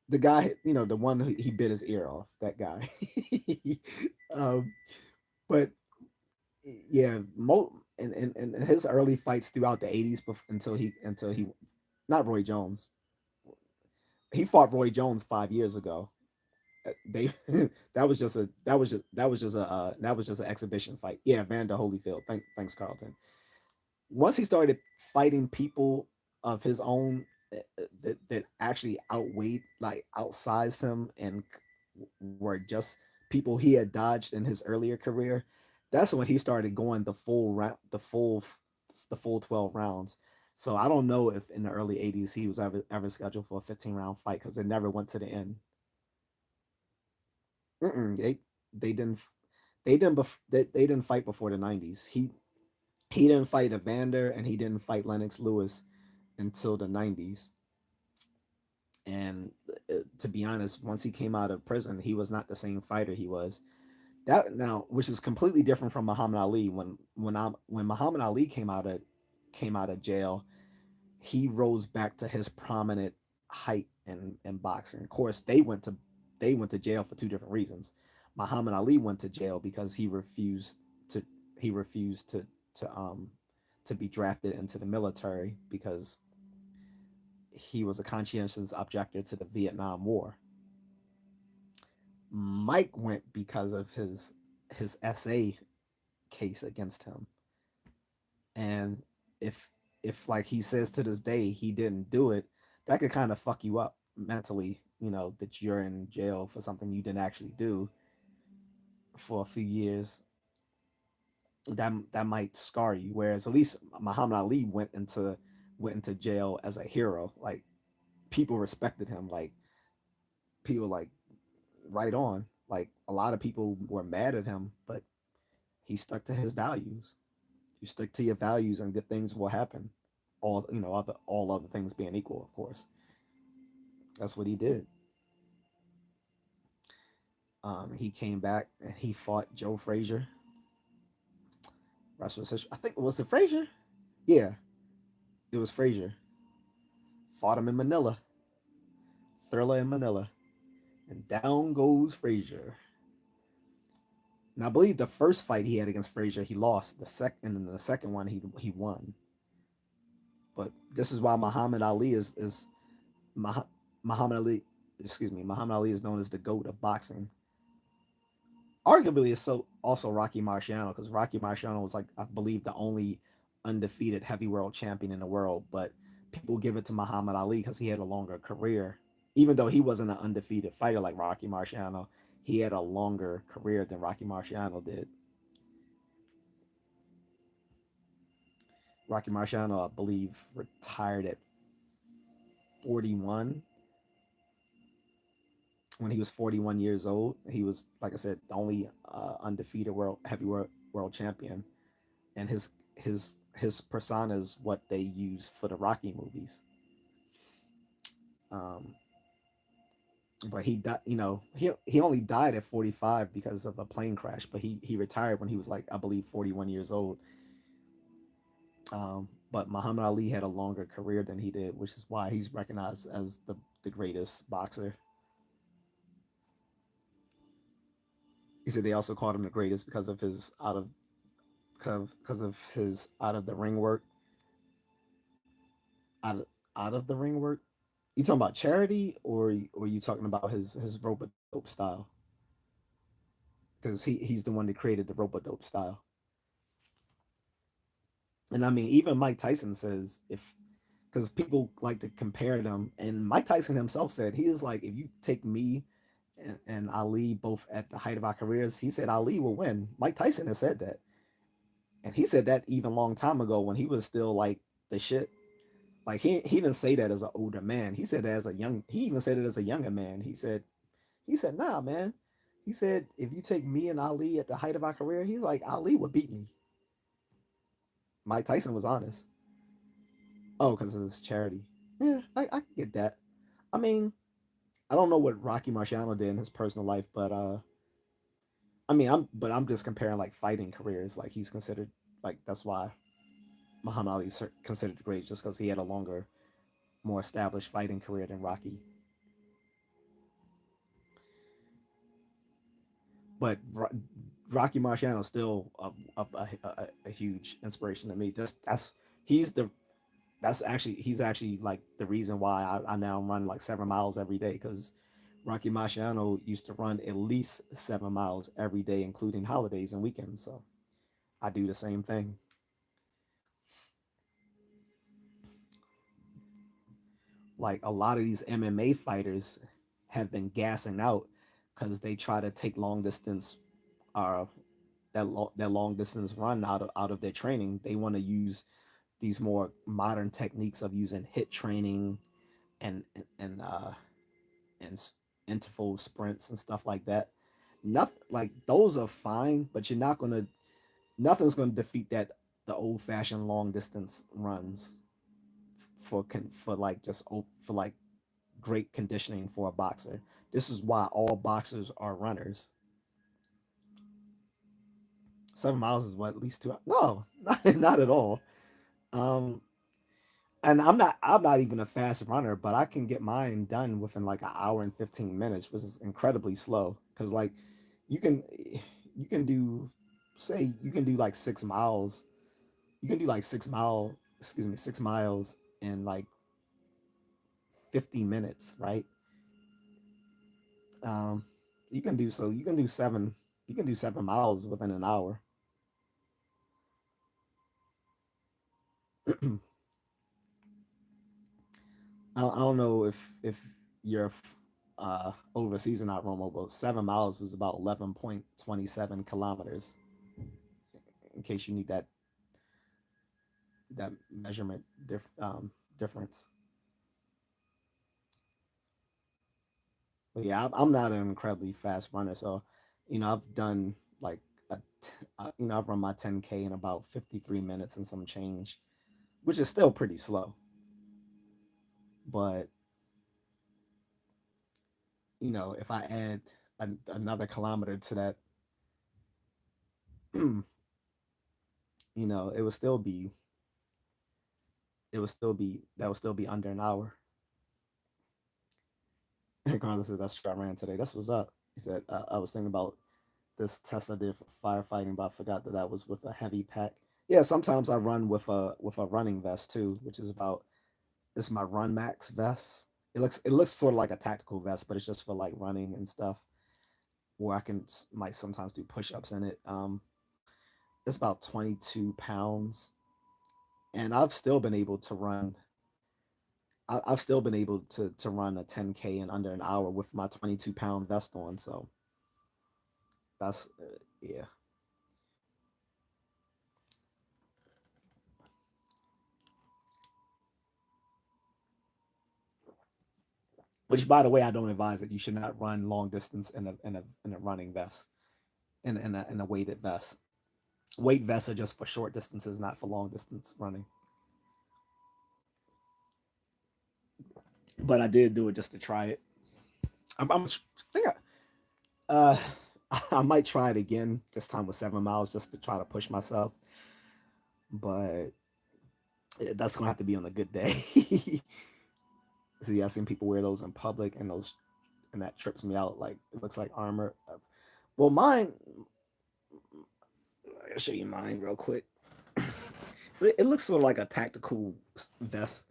the guy, the one who he bit his ear off. That guy. um, but yeah, and his early fights throughout the 80s until he not Roy Jones. He fought Roy Jones 5 years ago. They that was just an exhibition fight. Yeah, Vander Holyfield. Thanks, Carlton. Once he started fighting people of his own that actually outweighed, like outsized him, and were just people he had dodged in his earlier career, that's when he started going the full round, the full 12 rounds. So I don't know if in the early 80s he was ever scheduled for a 15-round fight because it never went to the end. Mm-mm, they didn't they didn't fight before the 90s. He didn't fight Evander and he didn't fight Lennox Lewis until the 90s. And to be honest, once he came out of prison, he was not the same fighter he was. That now, which is completely different from Muhammad Ali. When Muhammad Ali came out of jail, he rose back to his prominent height in boxing. Of course, they went to jail for two different reasons. Muhammad Ali went to jail because to he refused to be drafted into the military because he was a conscientious objector to the Vietnam War. Mike went because of his SA case against him. And if like he says to this day he didn't do it, that could kind of fuck you up mentally, that you're in jail for something you didn't actually do for a few years. That might scar you. Whereas at least Muhammad Ali went into jail as a hero. Like people respected him. Like people like right on. Like a lot of people were mad at him, but he stuck to his values. You stick to your values and good things will happen. All other things being equal, of course. That's what he did. He came back and he fought Joe Frazier. Rest was history. I think was it Frazier? Yeah, it was Frazier. Fought him in Manila, Thriller in Manila, and down goes Frazier. And I believe the first fight he had against Frazier, he lost. The second, and the second one, he won. But this is why Muhammad Ali is Muhammad Ali. Excuse me, Muhammad Ali is known as the goat of boxing. Arguably, it's so also Rocky Marciano because Rocky Marciano was like I believe the only undefeated heavy world champion in the world. But people give it to Muhammad Ali because he had a longer career. Even though he wasn't an undefeated fighter like Rocky Marciano, he had a longer career than Rocky Marciano did. Rocky Marciano, I believe, retired at 41 when he was 41 years old. He was, like I said, the only undefeated world champion, and his persona is what they use for the Rocky movies. Um, but he died, he only died at 45 because of a plane crash. But he retired when he was like I believe 41 years old. But Muhammad Ali had a longer career than he did, which is why he's recognized as the greatest boxer. He said they also called him the greatest because of his out of the ring work, out of out of the ring work. You talking about charity, or you talking about his rope a dope style? Because he's the one that created the rope a dope style. And I mean, even Mike Tyson says if because people like to compare them, and Mike Tyson himself said he was like, if you take me and Ali both at the height of our careers, he said Ali will win. Mike Tyson has said that, and he said that even a long time ago when he was still like the shit. Like he didn't say that as an older man. He said that as a young. He even said it as a younger man. He said nah, man. He said if you take me and Ali at the height of our career, he's like Ali would beat me. Mike Tyson was honest. Oh, because it was charity. Yeah, I get that. I mean, I don't know what Rocky Marciano did in his personal life, but I mean, I'm just comparing like fighting careers. Like he's considered like that's why Muhammad Ali's considered great just because he had a longer, more established fighting career than Rocky. But Rocky Marciano is still a huge inspiration to me. He's the he's actually like the reason why I now run like 7 miles every day because Rocky Marciano used to run at least 7 miles every day, including holidays and weekends. So I do the same thing. Like a lot of these MMA fighters have been gassing out because they try to take long distance uh that long distance run out of their training. They want to use these more modern techniques of using hit training and and uh and interval sprints and stuff like that. Nothing like those are fine, but you're not gonna nothing's gonna defeat that the old fashioned long distance runs for like for like great conditioning for a boxer. This is why all boxers are runners. 7 miles is what at least 2. No, not at all. Um, and I'm not even a fast runner, but I can get mine done within like an hour and 15 minutes, which is incredibly slow. Because like you can you can do say you can do like 6 miles. You can do like 6 mile excuse me 6 miles in like 50 minutes, right? Um, you can do 7 miles within an hour. I don't know if you're overseas or not, Romo, but 7 miles is about 11.27 kilometers. In case you need that measurement difference. But yeah, I'm not an incredibly fast runner, so I've done like I've run my 10K in about 53 minutes and some change, which is still pretty slow. But if I add another kilometer to that, it would still be that would still be under an hour. And Carlos said, "That's true. I ran today. That's what's up." He said, "I was thinking about this test I did for firefighting, but I forgot that that was with a heavy pack." Yeah, sometimes I run with a running vest too, which is about this is my Run Max vest. It looks sort of like a tactical vest, but it's just for like running and stuff. Where I can might sometimes do push-ups in it. It's about 22 pounds, and I've still been able to run. I've still been able to run a 10K in under an hour with my 22-pound vest on. So that's yeah. Which, by the way, I don't advise that you should not run long distance in a running vest in a weighted vest. Weight vests are just for short distances, not for long distance running. But I did do it just to try it. I'm think uh, I might try it again this time with 7 miles just to try to push myself. But that's gonna have to be on a good day. See, I've seen people wear those in public, and that trips me out. Like it looks like armor. Well, mine. I'll show you mine real quick. It looks sort of like a tactical vest,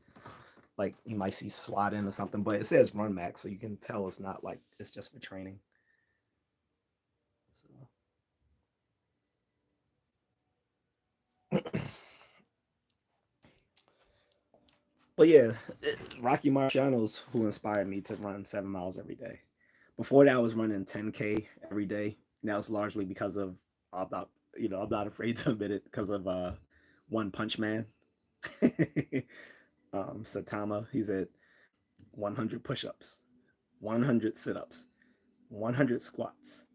like you might see SWAT in or something, but it says Run Max, so you can tell it's not like it's just for training. So, but yeah, Rocky Marciano's who inspired me to run 7 miles every day. Before that, I was running 10K every day. And that was largely because of about I'm not afraid to admit it because of One Punch Man, Satama. He's at 100 push-ups, 100 sit-ups, 100 squats,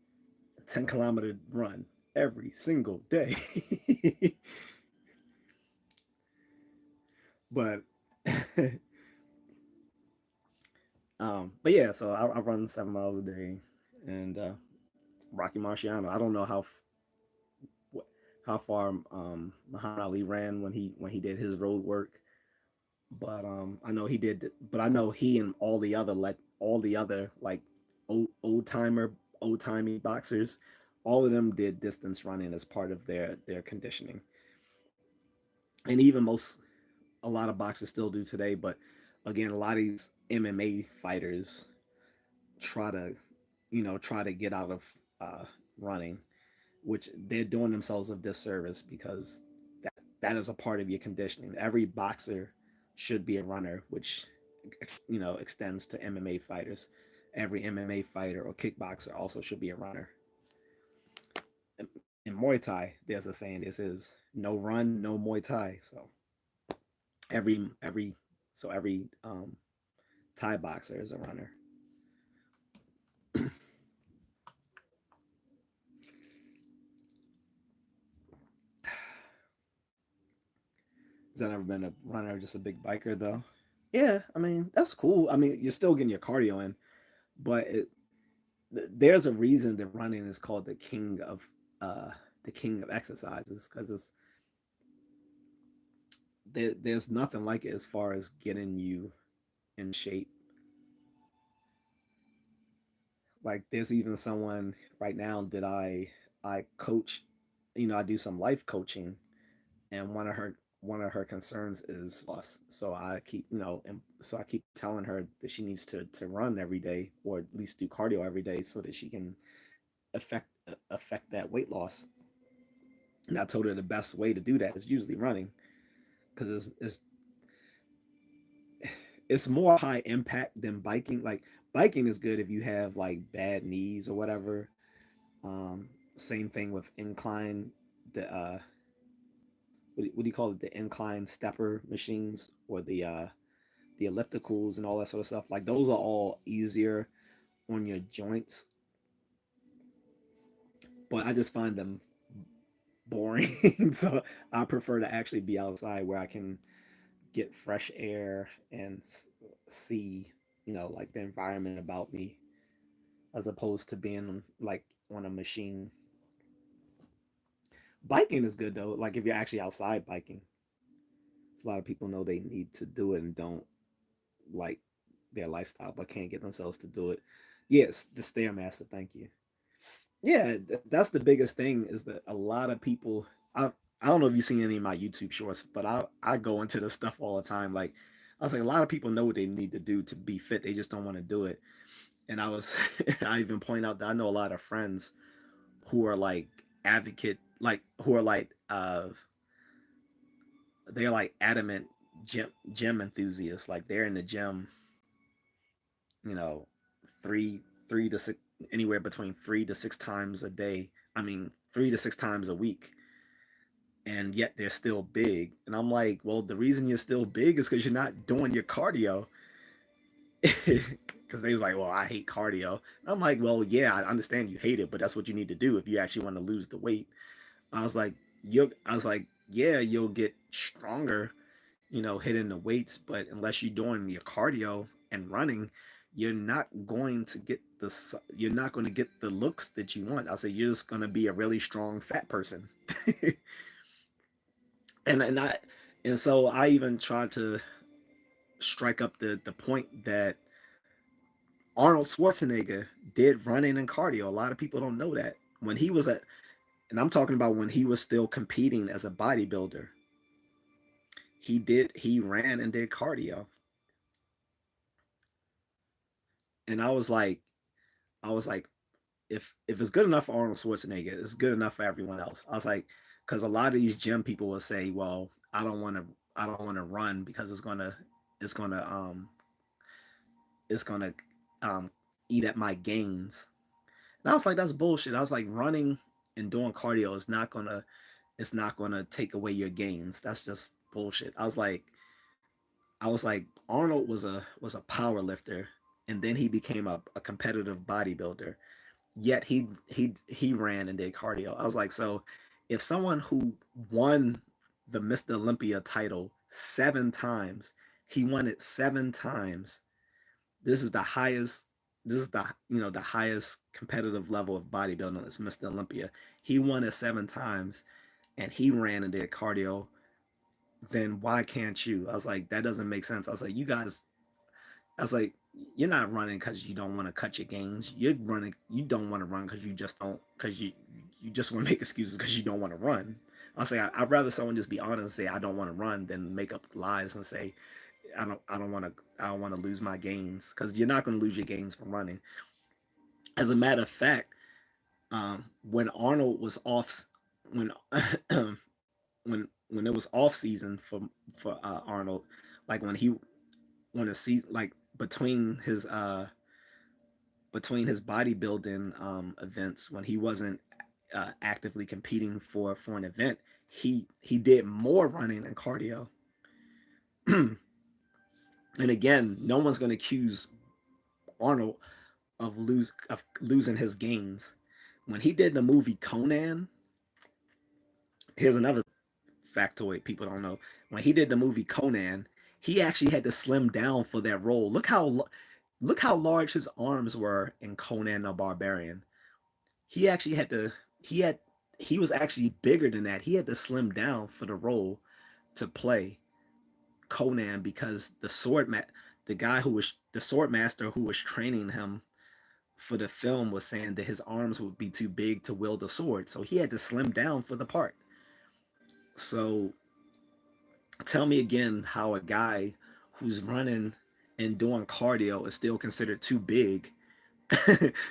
a 10-kilometer run every single day. but but yeah, so I run 7 miles a day, and Rocky Marciano. I don't know how far Muhammad Ali ran when he did his road work, but I know he did. But I know he and all the other like old timey boxers, all of them did distance running as part of their conditioning, and even a lot of boxers still do today. But again, a lot of these MMA fighters try to try to get out of running, which they're doing themselves a disservice because that is a part of your conditioning. Every boxer should be a runner, which extends to MMA fighters. Every MMA fighter or kickboxer also should be a runner. In Muay Thai, there's a saying: "This is no run, no Muay Thai." So every every Thai boxer is a runner. Has that ever been a runner, just a big biker though? Yeah, I mean that's cool. I mean you're still getting your cardio in, but there's a reason that running is called uh, the king of exercises because there's nothing like it as far as getting you in shape. Like there's even someone right now that I coach, I do some life coaching, and one of her concerns is loss. So I keep telling her that she needs to run every day or at least do cardio every day so that she can affect affect that weight loss. And I told her the best way to do that is usually running because it's more high impact than biking. Like biking is good if you have like bad knees or whatever. Same thing with incline, the what do you call it? The incline stepper machines or the ellipticals and all that sort of stuff. Like those are all easier on your joints, but I just find them boring. So I prefer to actually be outside where I can get fresh air and see, like the environment about me, as opposed to being like on a machine. Biking is good though. Like if you're actually outside biking, a lot of people know they need to do it and don't like their lifestyle, but can't get themselves to do it. Yes, the stairmaster. Thank you. Yeah, that's the biggest thing is that a lot of people. I don't know if you've seen any of my YouTube shorts, but I go into this stuff all the time. Like I was like, a lot of people know what they need to do to be fit. They just don't want to do it. And I was I even point out that I know a lot of friends who are like advocate, like who are like they're like adamant gym enthusiasts. Like they're in the gym, you know, three to six, anywhere between 3 to 6 times a day. I mean, 3 to 6 times a week, and yet they're still big. And I'm like, well, the reason you're still big is because you're not doing your cardio. Because they was like, well, I hate cardio. And I'm like, well, yeah, I understand you hate it, but that's what you need to do if you actually want to lose the weight. I was like, I was like, yeah, you'll get stronger, hitting the weights, but unless you're doing your cardio and running, you're not going to get the looks that you want. I'll say you're just going to be a really strong fat person. and I and so I even tried to strike up the point that Arnold Schwarzenegger did running and cardio. A lot of people don't know that. When he was at and I'm talking about when he was still competing as a bodybuilder, he ran and did cardio. And I was like, if it's good enough for Arnold Schwarzenegger, it's good enough for everyone else. I was like, because a lot of these gym people will say, well, I don't want to run because it's gonna it's gonna um eat at my gains. And I was like, that's bullshit. I was like, running and doing cardio is not gonna it's not gonna take away your gains. That's just bullshit. I was like, Arnold was a power lifter, and then he became a competitive bodybuilder. Yet he ran and did cardio. I was like, so if someone who won the Mr. Olympia title 7 times, he won it 7 times. This is the highest. This is the highest competitive level of bodybuilding. It's Mr. Olympia. He won it 7 times, and he ran and did cardio. Then why can't you? I was like, that doesn't make sense. I was like, you guys. I was like, you're not running because you don't want to cut your gains. You're running. You don't want to run because you just don't. Because you just want to make excuses because you don't want to run. I was like, I'd rather someone just be honest and say I don't want to run than make up lies and say I don't want to lose my gains because you're not going to lose your gains from running. As a matter of fact, when Arnold was off, when when it was off season for Arnold, like when a season like between his bodybuilding events when he wasn't actively competing for an event, he did more running and cardio. And again, no one's going to accuse Arnold of losing his gains. When he did the movie Conan, here's another factoid people don't know. When he did the movie Conan, he actually had to slim down for that role. Look how large his arms were in Conan the Barbarian. He actually had to he had he was actually bigger than that. He had to slim down for the role to play Conan because the guy who was the sword master who was training him for the film was saying that his arms would be too big to wield a sword. So he had to slim down for the part. So tell me again how a guy who's running and doing cardio is still considered too big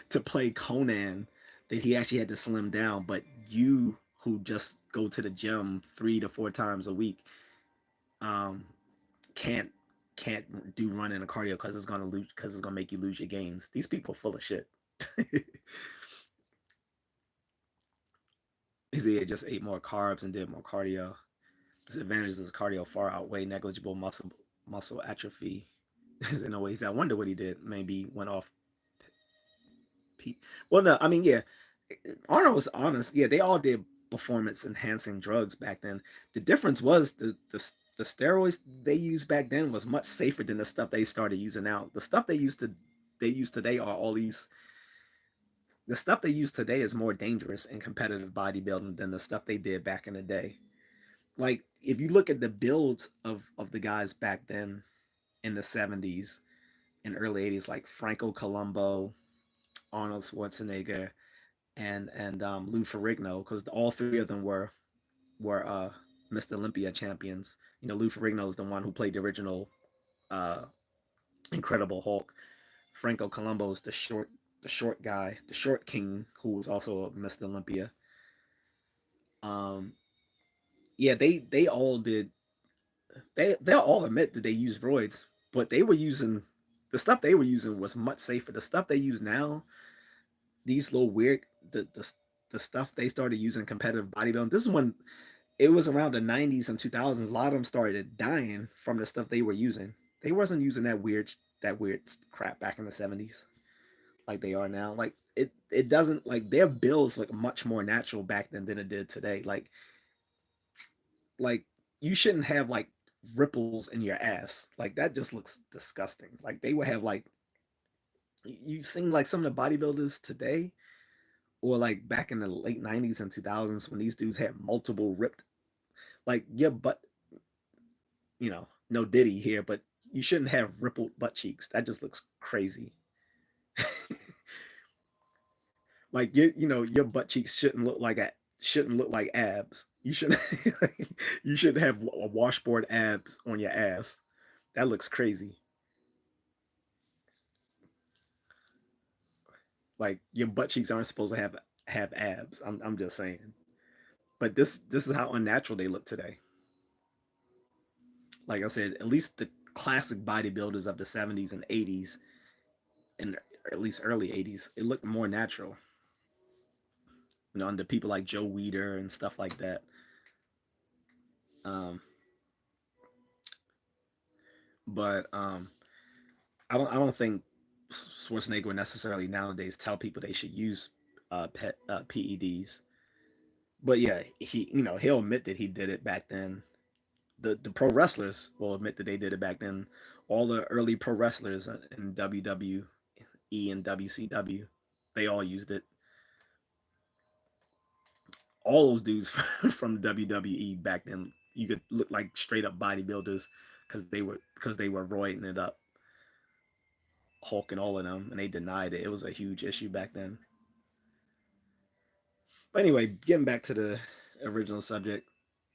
to play Conan, that he actually had to slim down. But you who just go to the gym 3 to 4 times a week um, can't can't do running and cardio because it's gonna make you lose your gains. These people are full of shit. He said he just ate more carbs and did more cardio. His advantages of cardio far outweigh negligible muscle atrophy. In a way, he said, I wonder what he did. Maybe went off. Well, no, I mean, yeah, Arnold was honest. Yeah, they all did performance enhancing drugs back then. The difference was the steroids they used back then was much safer than the stuff they started using now. The stuff they use today are all these the stuff they use today is more dangerous in competitive bodybuilding than the stuff they did back in the day. Like if you look at the builds of the guys back then in the 70s and early 80s, like Franco Columbu, Arnold Schwarzenegger, and Lou Ferrigno, because all three of them were Mr. Olympia champions. You know, Lou Ferrigno is the one who played the original uh, Incredible Hulk. Franco Columbu is the short guy, the short king, who was also Mr. Olympia. Um, yeah, they all did. They'll all admit that they used roids, but they were using the stuff they were using was much safer. The stuff they use now, these little weird the stuff they started using competitive bodybuilding. This is when it was around the 90s and 2000s. A lot of them started dying from the stuff they were using. They wasn't using that weird crap back in the 70s like they are now. Like it doesn't like their builds look much more natural back then than it did today. Like you shouldn't have like ripples in your ass. Like that just looks disgusting. Like they would have like you seen like some of the bodybuilders today or like back in the late 90s and 2000s when these dudes had multiple ripped like your butt, no Diddy here, but you shouldn't have rippled butt cheeks. That just looks crazy. Like your butt cheeks shouldn't look like abs. You shouldn't you shouldn't have a washboard abs on your ass. That looks crazy. Like your butt cheeks aren't supposed to have abs. I'm just saying. But this is how unnatural they look today. Like I said, at least the classic bodybuilders of the 70s and 80s and at least early 80s, it looked more natural. Under people like Joe Weider and stuff like that. Um, but I don't think Schwarzenegger would necessarily nowadays tell people they should use PEDs. But yeah, he'll admit that he did it back then. The pro wrestlers will admit that they did it back then. All the early pro wrestlers in WWE and WCW, they all used it. All those dudes from WWE back then, you could look like straight up bodybuilders because they were roiding it up, Hulk and all of them, and they denied it. It was a huge issue back then. But anyway, getting back to the original subject,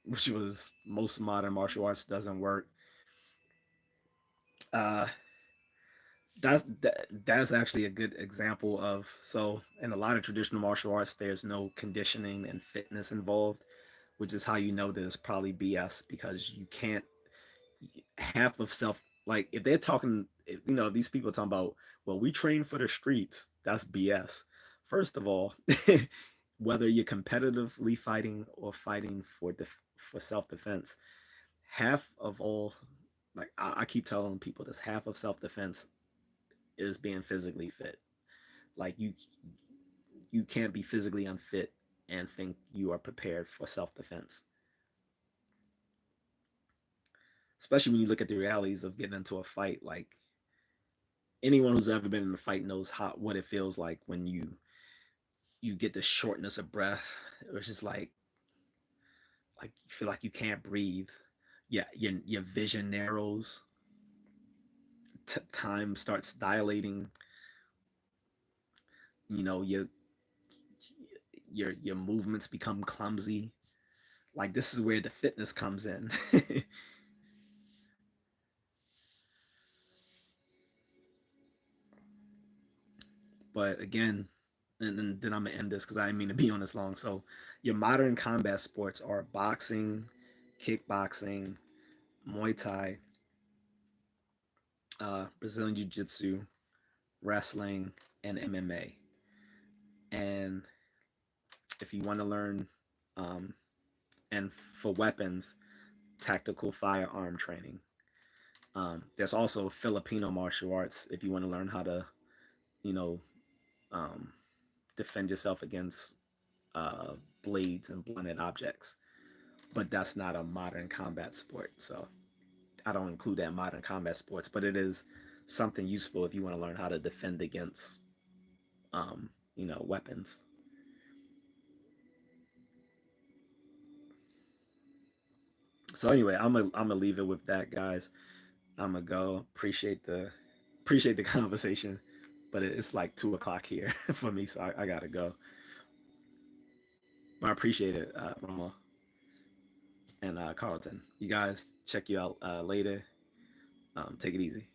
which was most modern martial arts doesn't work. Uh, that's actually a good example of so in a lot of traditional martial arts, there's no conditioning and fitness involved, which is how you know that it's probably BS because you can't half of self like if they're talking these people are talking about well we train for the streets, that's BS. First of all, whether you're competitively fighting or fighting for self-defense, half of all like I keep telling people this, half of self-defense is being physically fit. Like you can't be physically unfit and think you are prepared for self-defense, especially when you look at the realities of getting into a fight. Like anyone who's ever been in a fight knows how what it feels like when you get the shortness of breath. It's just like you feel like you can't breathe. Yeah, your vision narrows. Time starts dilating. Your movements become clumsy. Like this is where the fitness comes in. But again, and then I'm gonna end this because I didn't mean to be on this long. So your modern combat sports are boxing, kickboxing, Muay Thai, Brazilian Jiu Jitsu, wrestling, and MMA. And if you want to learn, um, and for weapons, tactical firearm training. There's also Filipino martial arts if you want to learn how to, you know, um, defend yourself against uh, blades and blunted objects. But that's not a modern combat sport. So I don't include that in modern combat sports, but it is something useful if you want to learn how to defend against weapons. So anyway, I'm gonna leave it with that, guys. I'm gonna go. Appreciate the conversation, but it's like 2 o'clock here for me, so I gotta go. But I appreciate it, Roma and Carlton. You guys check you out later. Take it easy.